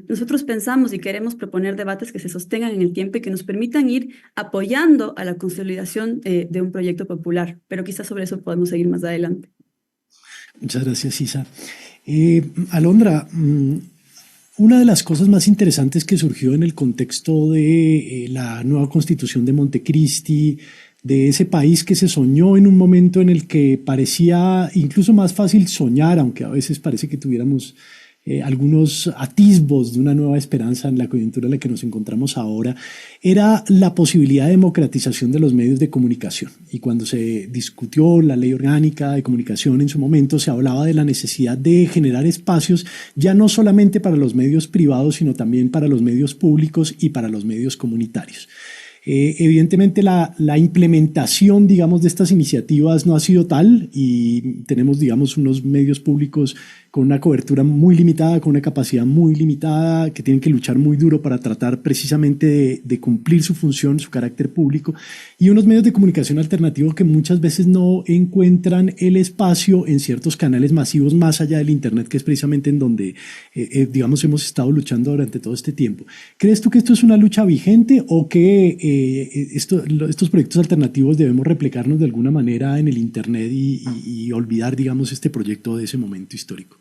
Speaker 6: Nosotros pensamos y queremos proponer debates que se sostengan en el tiempo y que nos permitan ir apoyando a la consolidación de un proyecto popular, pero quizás sobre eso podemos seguir más adelante.
Speaker 3: Muchas gracias, Isa. Alondra, una de las cosas más interesantes que surgió en el contexto de la nueva constitución de Montecristi, de ese país que se soñó en un momento en el que parecía incluso más fácil soñar, aunque a veces parece que tuviéramos algunos atisbos de una nueva esperanza en la coyuntura en la que nos encontramos ahora, era la posibilidad de democratización de los medios de comunicación. Y cuando se discutió la ley orgánica de comunicación en su momento, se hablaba de la necesidad de generar espacios ya no solamente para los medios privados, sino también para los medios públicos y para los medios comunitarios. Evidentemente la implementación, digamos, de estas iniciativas no ha sido tal y tenemos, digamos, unos medios públicos con una cobertura muy limitada, con una capacidad muy limitada, que tienen que luchar muy duro para tratar precisamente de cumplir su función, su carácter público, y unos medios de comunicación alternativos que muchas veces no encuentran el espacio en ciertos canales masivos más allá del Internet, que es precisamente en donde, digamos, hemos estado luchando durante todo este tiempo. ¿Crees tú que esto es una lucha vigente o que estos proyectos alternativos debemos replicarnos de alguna manera en el Internet y olvidar, digamos, este proyecto de ese momento histórico?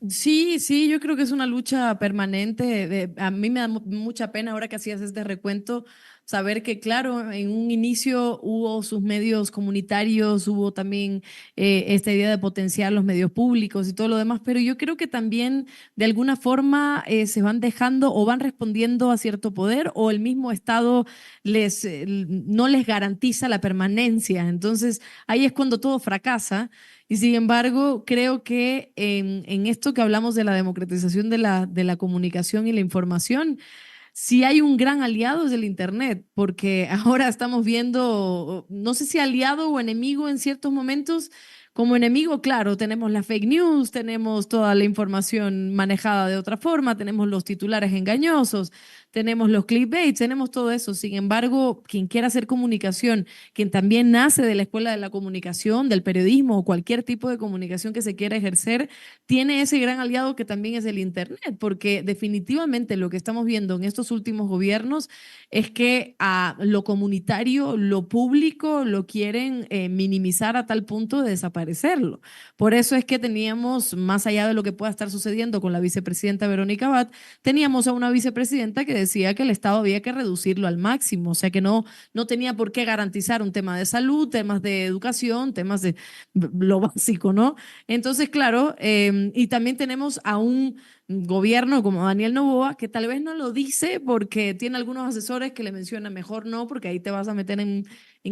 Speaker 4: Sí, yo creo que es una lucha permanente. A mí me da mucha pena ahora que hacías este recuento saber que, claro, en un inicio hubo sus medios comunitarios, hubo también esta idea de potenciar los medios públicos y todo lo demás, pero yo creo que también de alguna forma se van dejando o van respondiendo a cierto poder, o el mismo Estado no les garantiza la permanencia. Entonces, ahí es cuando todo fracasa. Y sin embargo, creo que en esto que hablamos de la democratización de la comunicación y la información, sí hay un gran aliado es el Internet, porque ahora estamos viendo, no sé si aliado o enemigo en ciertos momentos. Como enemigo, claro, tenemos la fake news, tenemos toda la información manejada de otra forma, tenemos los titulares engañosos, tenemos los clickbait, tenemos todo eso. Sin embargo, quien quiera hacer comunicación, quien también nace de la escuela de la comunicación, del periodismo o cualquier tipo de comunicación que se quiera ejercer, tiene ese gran aliado que también es el Internet, porque definitivamente lo que estamos viendo en estos últimos gobiernos es que a lo comunitario, lo público, lo quieren minimizar a tal punto de desaparecerlo. Por eso es que teníamos, más allá de lo que pueda estar sucediendo con la vicepresidenta Verónica Abad, teníamos a una vicepresidenta que decía que el Estado había que reducirlo al máximo, o sea que no tenía por qué garantizar un tema de salud, temas de educación, temas de lo básico, ¿no? Entonces, claro, y también tenemos a un gobierno como Daniel Noboa, que tal vez no lo dice porque tiene algunos asesores que le mencionan mejor no, porque ahí te vas a meter en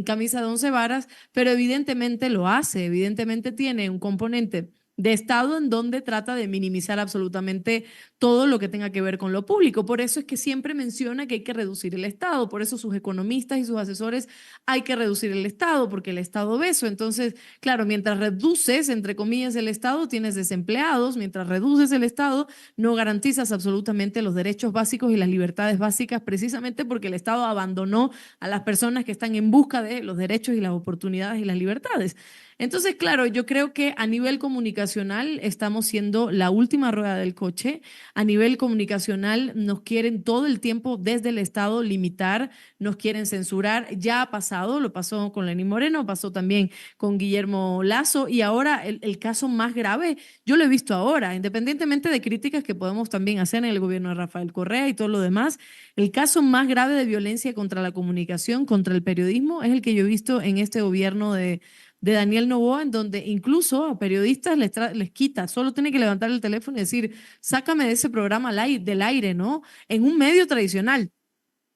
Speaker 4: camisa de 11 varas, pero evidentemente lo hace, evidentemente tiene un componente de Estado en donde trata de minimizar absolutamente todo lo que tenga que ver con lo público. Por eso es que siempre menciona que hay que reducir el Estado, por eso sus economistas y sus asesores hay que reducir el Estado, porque el Estado beso. Entonces, claro, mientras reduces, entre comillas, el Estado, tienes desempleados, mientras reduces el Estado, no garantizas absolutamente los derechos básicos y las libertades básicas, precisamente porque el Estado abandonó a las personas que están en busca de los derechos y las oportunidades y las libertades. Entonces, claro, yo creo que a nivel comunicacional estamos siendo la última rueda del coche. A nivel comunicacional nos quieren todo el tiempo desde el Estado limitar, nos quieren censurar. Ya ha pasado, lo pasó con Lenín Moreno, pasó también con Guillermo Lasso, y ahora el caso más grave, yo lo he visto ahora, independientemente de críticas que podemos también hacer en el gobierno de Rafael Correa y todo lo demás, el caso más grave de violencia contra la comunicación, contra el periodismo, es el que yo he visto en este gobierno de Daniel Noboa, en donde incluso a periodistas les quita, solo tiene que levantar el teléfono y decir, sácame de ese programa del aire, ¿no? En un medio tradicional.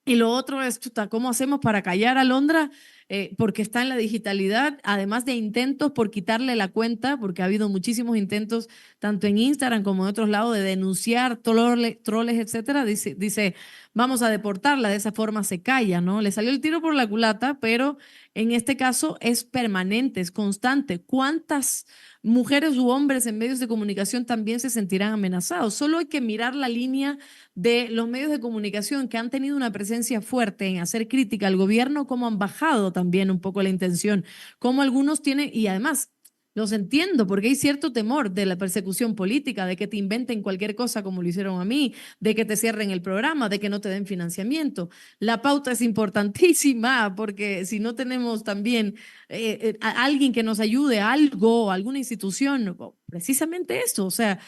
Speaker 4: Y lo otro es, chuta, ¿cómo hacemos para callar a Londra? Porque está en la digitalidad, además de intentos por quitarle la cuenta, porque ha habido muchísimos intentos, tanto en Instagram como en otros lados, de denunciar troles, etcétera. Dice, vamos a deportarla, de esa forma se calla, ¿no? Le salió el tiro por la culata, pero en este caso es permanente, es constante. ¿Cuántas mujeres u hombres en medios de comunicación también se sentirán amenazados? Solo hay que mirar la línea de los medios de comunicación que han tenido una presencia fuerte en hacer crítica al gobierno, cómo han bajado también un poco la intención, cómo algunos tienen, y además los entiendo, porque hay cierto temor de la persecución política, de que te inventen cualquier cosa como lo hicieron a mí, de que te cierren el programa, de que no te den financiamiento. La pauta es importantísima, porque si no tenemos también a alguien que nos ayude, algo, alguna institución, precisamente eso, o sea,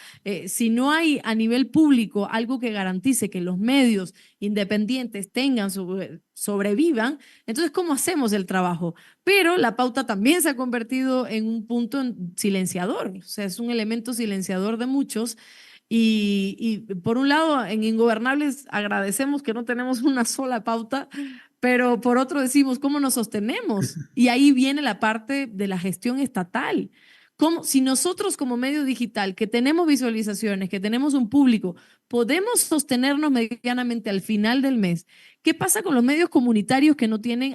Speaker 4: si no hay a nivel público algo que garantice que los medios independientes sobrevivan, entonces, ¿cómo hacemos el trabajo? Pero la pauta también se ha convertido en un punto silenciador, o sea, es un elemento silenciador de muchos. Y por un lado, en Ingobernables agradecemos que no tenemos una sola pauta, pero por otro decimos, ¿cómo nos sostenemos? Y ahí viene la parte de la gestión estatal. ¿Cómo, si nosotros como medio digital, que tenemos visualizaciones, que tenemos un público, podemos sostenernos medianamente al final del mes? ¿Qué pasa con los medios comunitarios que no tienen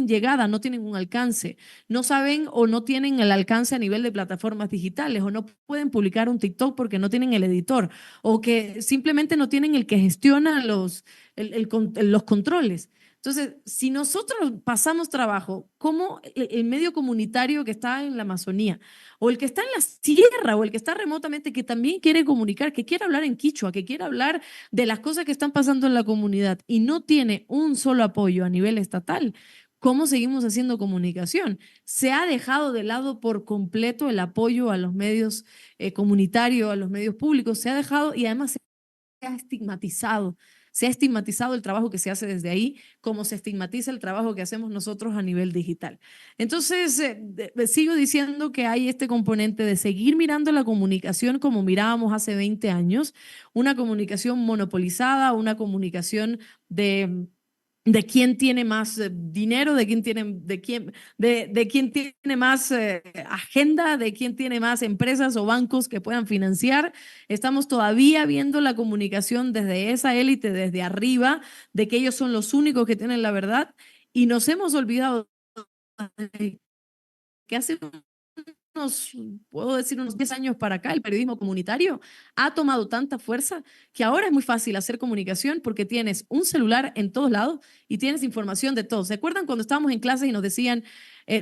Speaker 4: llegada, no tienen un alcance, no saben o no tienen el alcance a nivel de plataformas digitales, o no pueden publicar un TikTok porque no tienen el editor, o que simplemente no tienen el que gestiona los controles? Entonces, si nosotros pasamos trabajo, ¿cómo el medio comunitario que está en la Amazonía, o el que está en la sierra, o el que está remotamente, que también quiere comunicar, que quiere hablar en quichua, que quiere hablar de las cosas que están pasando en la comunidad y no tiene un solo apoyo a nivel estatal? ¿Cómo seguimos haciendo comunicación? Se ha dejado de lado por completo el apoyo a los medios comunitarios, a los medios públicos, se ha dejado, y además se ha estigmatizado. se ha estigmatizado el trabajo que se hace desde ahí, como se estigmatiza el trabajo que hacemos nosotros a nivel digital. Entonces, sigo diciendo que hay este componente de seguir mirando la comunicación como mirábamos hace 20 años, una comunicación monopolizada, una comunicación de quién tiene más dinero, de quién tiene más agenda, de quién tiene más empresas o bancos que puedan financiar. Estamos todavía viendo la comunicación desde esa élite, desde arriba, de que ellos son los únicos que tienen la verdad, y nos hemos olvidado de que hace puedo decir unos 10 años para acá, el periodismo comunitario ha tomado tanta fuerza que ahora es muy fácil hacer comunicación porque tienes un celular en todos lados y tienes información de todo. ¿Se acuerdan cuando estábamos en clases y nos decían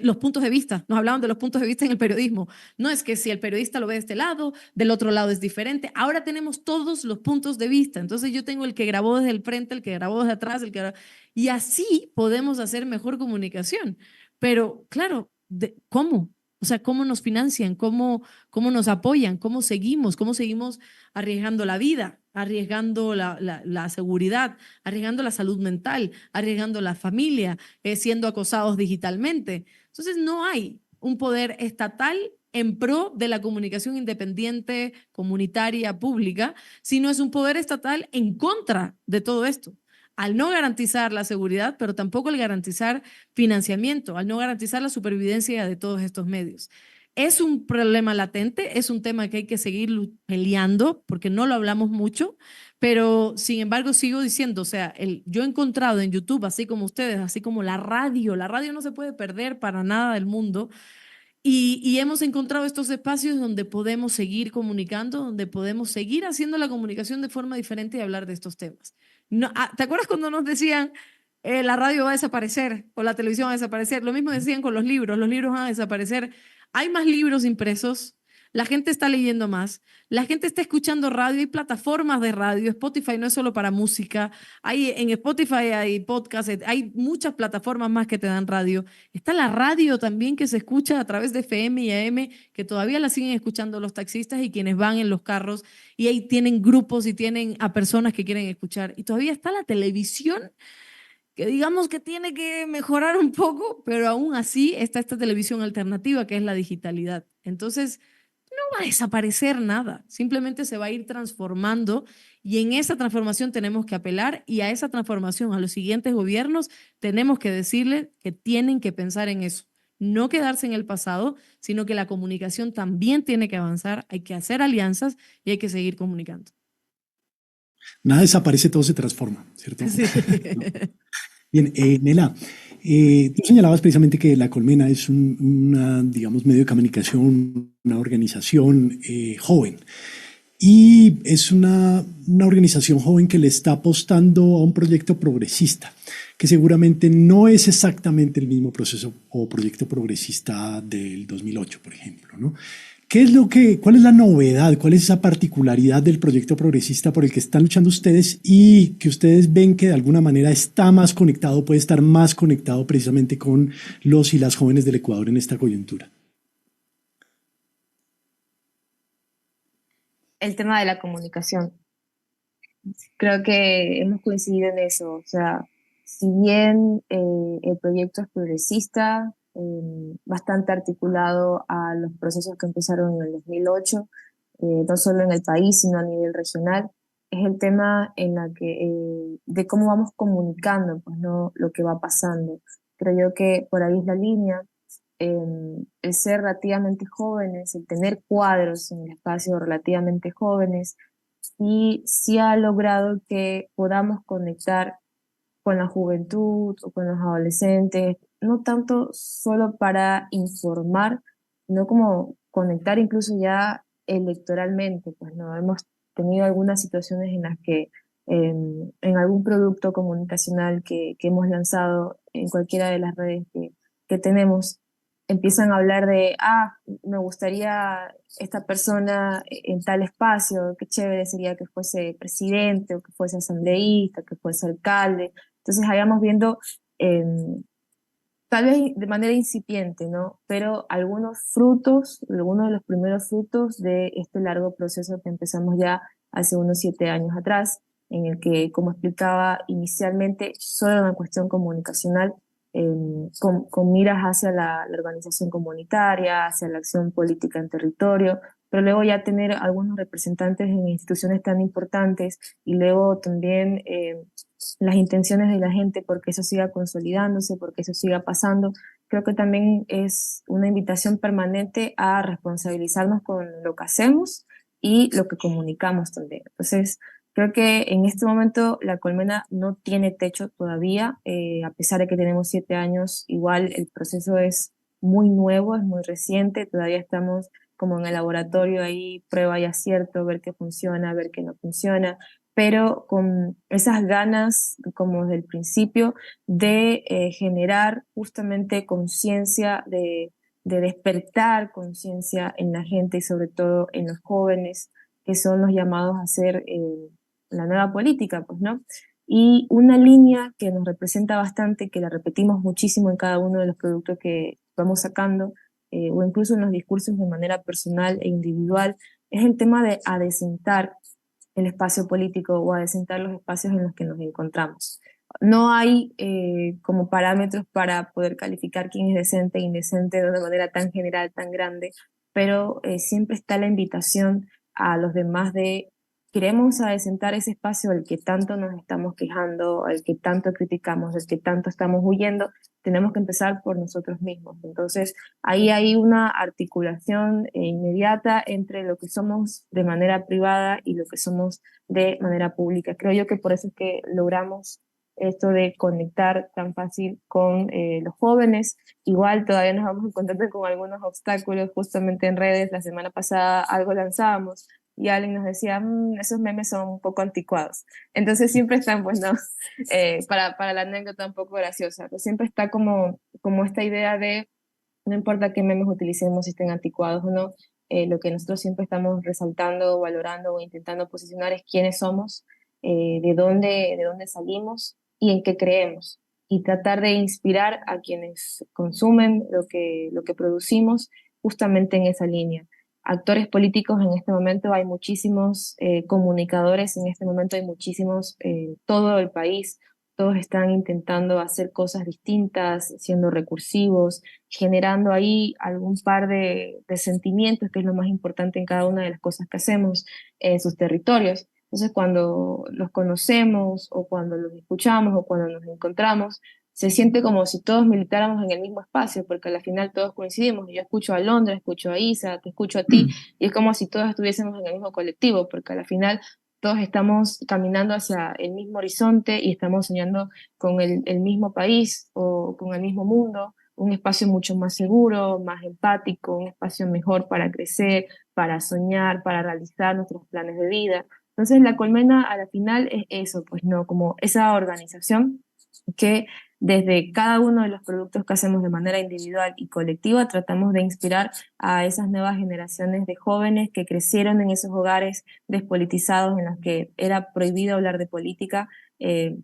Speaker 4: los puntos de vista? Nos hablaban de los puntos de vista en el periodismo. No es que si el periodista lo ve de este lado, del otro lado es diferente. Ahora tenemos todos los puntos de vista. Entonces yo tengo el que grabó desde el frente, el que grabó desde atrás, y así podemos hacer mejor comunicación. Pero claro, ¿cómo? O sea, ¿cómo nos financian? ¿Cómo nos apoyan? ¿Cómo seguimos? ¿Cómo seguimos arriesgando la vida, arriesgando la seguridad, arriesgando la salud mental, arriesgando la familia, siendo acosados digitalmente? Entonces, no hay un poder estatal en pro de la comunicación independiente, comunitaria, pública, sino es un poder estatal en contra de todo esto, al no garantizar la seguridad, pero tampoco al garantizar financiamiento, al no garantizar la supervivencia de todos estos medios. Es un problema latente, es un tema que hay que seguir peleando, porque no lo hablamos mucho, pero sin embargo sigo diciendo, o sea, yo he encontrado en YouTube, así como ustedes, así como la radio no se puede perder para nada del mundo, y hemos encontrado estos espacios donde podemos seguir comunicando, donde podemos seguir haciendo la comunicación de forma diferente y hablar de estos temas. No, ¿te acuerdas cuando nos decían la radio va a desaparecer o la televisión va a desaparecer? Lo mismo decían con los libros van a desaparecer. Hay más libros impresos, la gente está leyendo más, la gente está escuchando radio, hay plataformas de radio, Spotify no es solo para música, en Spotify hay podcasts, hay muchas plataformas más que te dan radio. Está la radio también que se escucha a través de FM y AM, que todavía la siguen escuchando los taxistas y quienes van en los carros, y ahí tienen grupos y tienen a personas que quieren escuchar. Y todavía está la televisión, que digamos que tiene que mejorar un poco, pero aún así está esta televisión alternativa que es la digitalidad. Entonces, no va a desaparecer nada, simplemente se va a ir transformando, y en esa transformación tenemos que apelar, y a esa transformación, a los siguientes gobiernos, tenemos que decirles que tienen que pensar en eso, no quedarse en el pasado, sino que la comunicación también tiene que avanzar, hay que hacer alianzas y hay que seguir comunicando.
Speaker 3: Nada desaparece, todo se transforma, ¿cierto?
Speaker 4: Sí.
Speaker 3: Bien, Nela, tú señalabas precisamente que La Colmena es digamos, medio de comunicación, una organización joven. Y es una organización joven que le está apostando a un proyecto progresista, que seguramente no es exactamente el mismo proceso o proyecto progresista del 2008, por ejemplo, ¿no? ¿Cuál es la novedad? ¿Cuál es esa particularidad del proyecto progresista por el que están luchando ustedes y que ustedes ven que de alguna manera está más conectado, puede estar más conectado precisamente con los y las jóvenes del Ecuador en esta coyuntura?
Speaker 5: El tema de la comunicación. Creo que hemos coincidido en eso. O sea, si bien el proyecto es progresista, bastante articulado a los procesos que empezaron en el 2008, no solo en el país, sino a nivel regional, es el tema de cómo vamos comunicando, pues, ¿no? Lo que va pasando. Creo yo que por ahí es la línea. El ser relativamente jóvenes, el tener cuadros en el espacio relativamente jóvenes, y sí ha logrado que podamos conectar con la juventud o con los adolescentes, no tanto solo para informar, sino como conectar incluso ya electoralmente, pues no hemos tenido algunas situaciones en las que en algún producto comunicacional que hemos lanzado en cualquiera de las redes que tenemos, empiezan a hablar de, me gustaría esta persona en tal espacio, qué chévere sería que fuese presidente o que fuese asambleísta, que fuese alcalde. Entonces ahí vamos viendo, tal vez de manera incipiente, ¿no? Pero algunos de los primeros frutos de este largo proceso que empezamos ya hace unos 7 años atrás. en el que, como explicaba inicialmente, solo era una cuestión comunicacional, con miras hacia la organización comunitaria, hacia la acción política en territorio, pero luego ya tener algunos representantes en instituciones tan importantes y luego también las intenciones de la gente porque eso siga consolidándose, porque eso siga pasando, creo que también es una invitación permanente a responsabilizarnos con lo que hacemos y lo que comunicamos también. Entonces, creo que en este momento la colmena no tiene techo todavía, a pesar de que tenemos 7 años, igual el proceso es muy nuevo, es muy reciente, todavía estamos como en el laboratorio ahí, prueba y acierto, ver qué funciona, ver qué no funciona, pero con esas ganas, como desde el principio, de generar justamente conciencia, de despertar conciencia en la gente y sobre todo en los jóvenes, que son los llamados a ser la nueva política, pues, ¿no? Y una línea que nos representa bastante, que la repetimos muchísimo en cada uno de los productos que vamos sacando, o incluso en los discursos de manera personal e individual, es el tema de adecentar el espacio político o adecentar los espacios en los que nos encontramos. No hay como parámetros para poder calificar quién es decente e indecente de una manera tan general, tan grande, pero siempre está la invitación a los demás de queremos adecentar ese espacio al que tanto nos estamos quejando, al que tanto criticamos, del que tanto estamos huyendo, tenemos que empezar por nosotros mismos. Entonces, ahí hay una articulación inmediata entre lo que somos de manera privada y lo que somos de manera pública. Creo yo que por eso es que logramos esto de conectar tan fácil con los jóvenes. Igual todavía nos vamos encontrando con algunos obstáculos justamente en redes. La semana pasada algo lanzábamos y alguien nos decía, esos memes son un poco anticuados. Entonces siempre están, pues no, para la anécdota un poco graciosa, pues siempre está como esta idea de no importa qué memes utilicemos, si estén anticuados o no, lo que nosotros siempre estamos resaltando, valorando o intentando posicionar es quiénes somos, de dónde salimos y en qué creemos. Y tratar de inspirar a quienes consumen lo que producimos justamente en esa línea. Actores políticos en este momento hay muchísimos, comunicadores en este momento hay muchísimos en todo el país. Todos están intentando hacer cosas distintas, siendo recursivos, generando ahí algún par de sentimientos, que es lo más importante en cada una de las cosas que hacemos en sus territorios. Entonces, cuando los conocemos o cuando los escuchamos o cuando nos encontramos, se siente como si todos militáramos en el mismo espacio, porque al final todos coincidimos. Yo escucho a Londra, escucho a Isa, te escucho a ti, y es como si todos estuviésemos en el mismo colectivo, porque al final todos estamos caminando hacia el mismo horizonte y estamos soñando con el mismo país o con el mismo mundo, un espacio mucho más seguro, más empático, un espacio mejor para crecer, para soñar, para realizar nuestros planes de vida. Entonces la colmena a la final es eso, pues no, como esa organización que desde cada uno de los productos que hacemos de manera individual y colectiva tratamos de inspirar a esas nuevas generaciones de jóvenes que crecieron en esos hogares despolitizados en los que era prohibido hablar de política,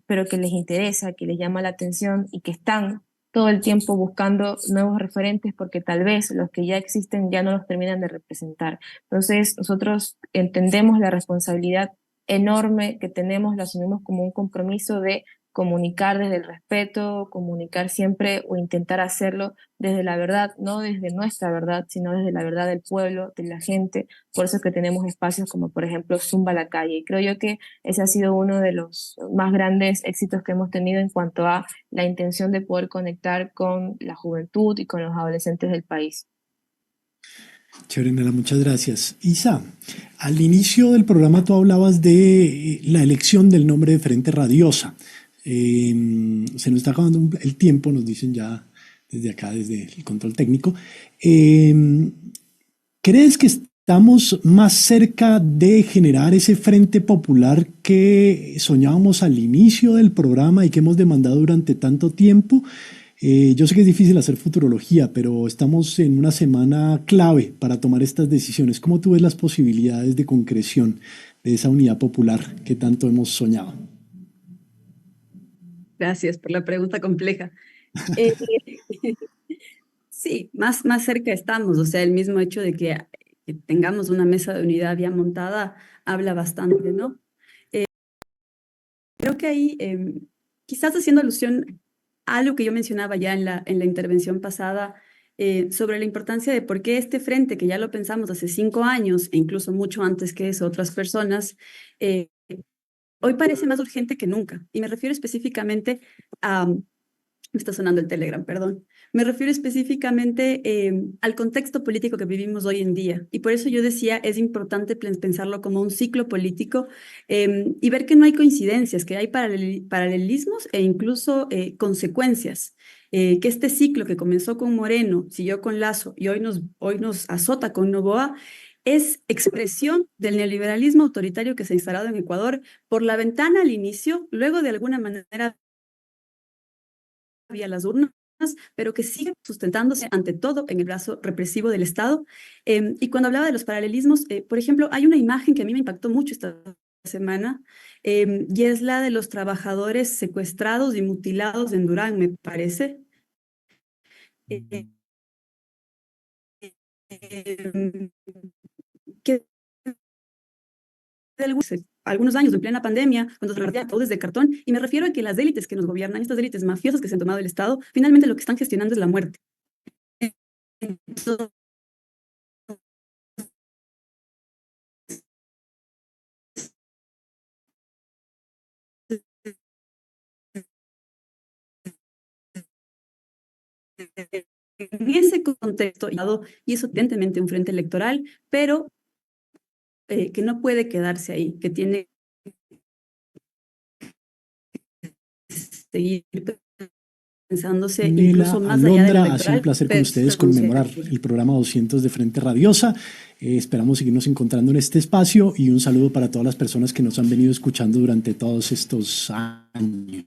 Speaker 5: pero que les interesa, que les llama la atención y que están todo el tiempo buscando nuevos referentes porque tal vez los que ya existen ya no los terminan de representar. Entonces nosotros entendemos la responsabilidad enorme que tenemos, la asumimos como un compromiso de comunicar desde el respeto, comunicar siempre o intentar hacerlo desde la verdad, no desde nuestra verdad, sino desde la verdad del pueblo, de la gente. Por eso es que tenemos espacios como por ejemplo Zumba la Calle. Y creo yo que ese ha sido uno de los más grandes éxitos que hemos tenido en cuanto a la intención de poder conectar con la juventud y con los adolescentes del país.
Speaker 3: Chévere, Nela, muchas gracias. Isa, al inicio del programa tú hablabas de la elección del nombre de Frente Radiosa. Se nos está acabando el tiempo, nos dicen ya desde acá, desde el control técnico. ¿Crees que estamos más cerca de generar ese frente popular que soñábamos al inicio del programa y que hemos demandado durante tanto tiempo? Yo sé que es difícil hacer futurología, pero estamos en una semana clave para tomar estas decisiones. ¿Cómo tú ves las posibilidades de concreción de esa unidad popular que tanto hemos soñado?
Speaker 6: Gracias por la pregunta compleja. Sí, más cerca estamos, o sea, el mismo hecho de que tengamos una mesa de unidad ya montada habla bastante, ¿no? creo que ahí, quizás haciendo alusión a algo que yo mencionaba ya en la intervención pasada, sobre la importancia de por qué este frente, que ya lo pensamos hace 5 años, e incluso mucho antes que eso, otras personas, hoy parece más urgente que nunca. Y me refiero específicamente a... Me está sonando el Telegram, perdón. Me refiero específicamente al contexto político que vivimos hoy en día. Y por eso yo decía, es importante pensarlo como un ciclo político y ver que no hay coincidencias, que hay paralelismos e incluso consecuencias. Que este ciclo que comenzó con Moreno, siguió con Lasso y hoy nos azota con Noboa, es expresión del neoliberalismo autoritario que se ha instalado en Ecuador por la ventana al inicio, luego de alguna manera vía las urnas, pero que sigue sustentándose ante todo en el brazo represivo del Estado. Y cuando hablaba de los paralelismos, por ejemplo, hay una imagen que a mí me impactó mucho esta semana, y es la de los trabajadores secuestrados y mutilados en Durán, me parece. Que de algunos años, en plena pandemia, cuando se repartían ataúdes de cartón, y me refiero a que las élites que nos gobiernan, estas élites mafiosas que se han tomado el Estado, finalmente lo que están gestionando es la muerte. Entonces, en ese contexto, y es evidentemente un frente electoral, pero que no puede quedarse ahí, que tiene que seguir pensándose incluso más allá de lo
Speaker 3: Alondra, ha sido un
Speaker 6: electoral.
Speaker 3: placer con ustedes conmemorar el programa 200 de Frente Radiosa. Esperamos seguirnos encontrando en este espacio y un saludo para todas las personas que nos han venido escuchando durante todos estos años.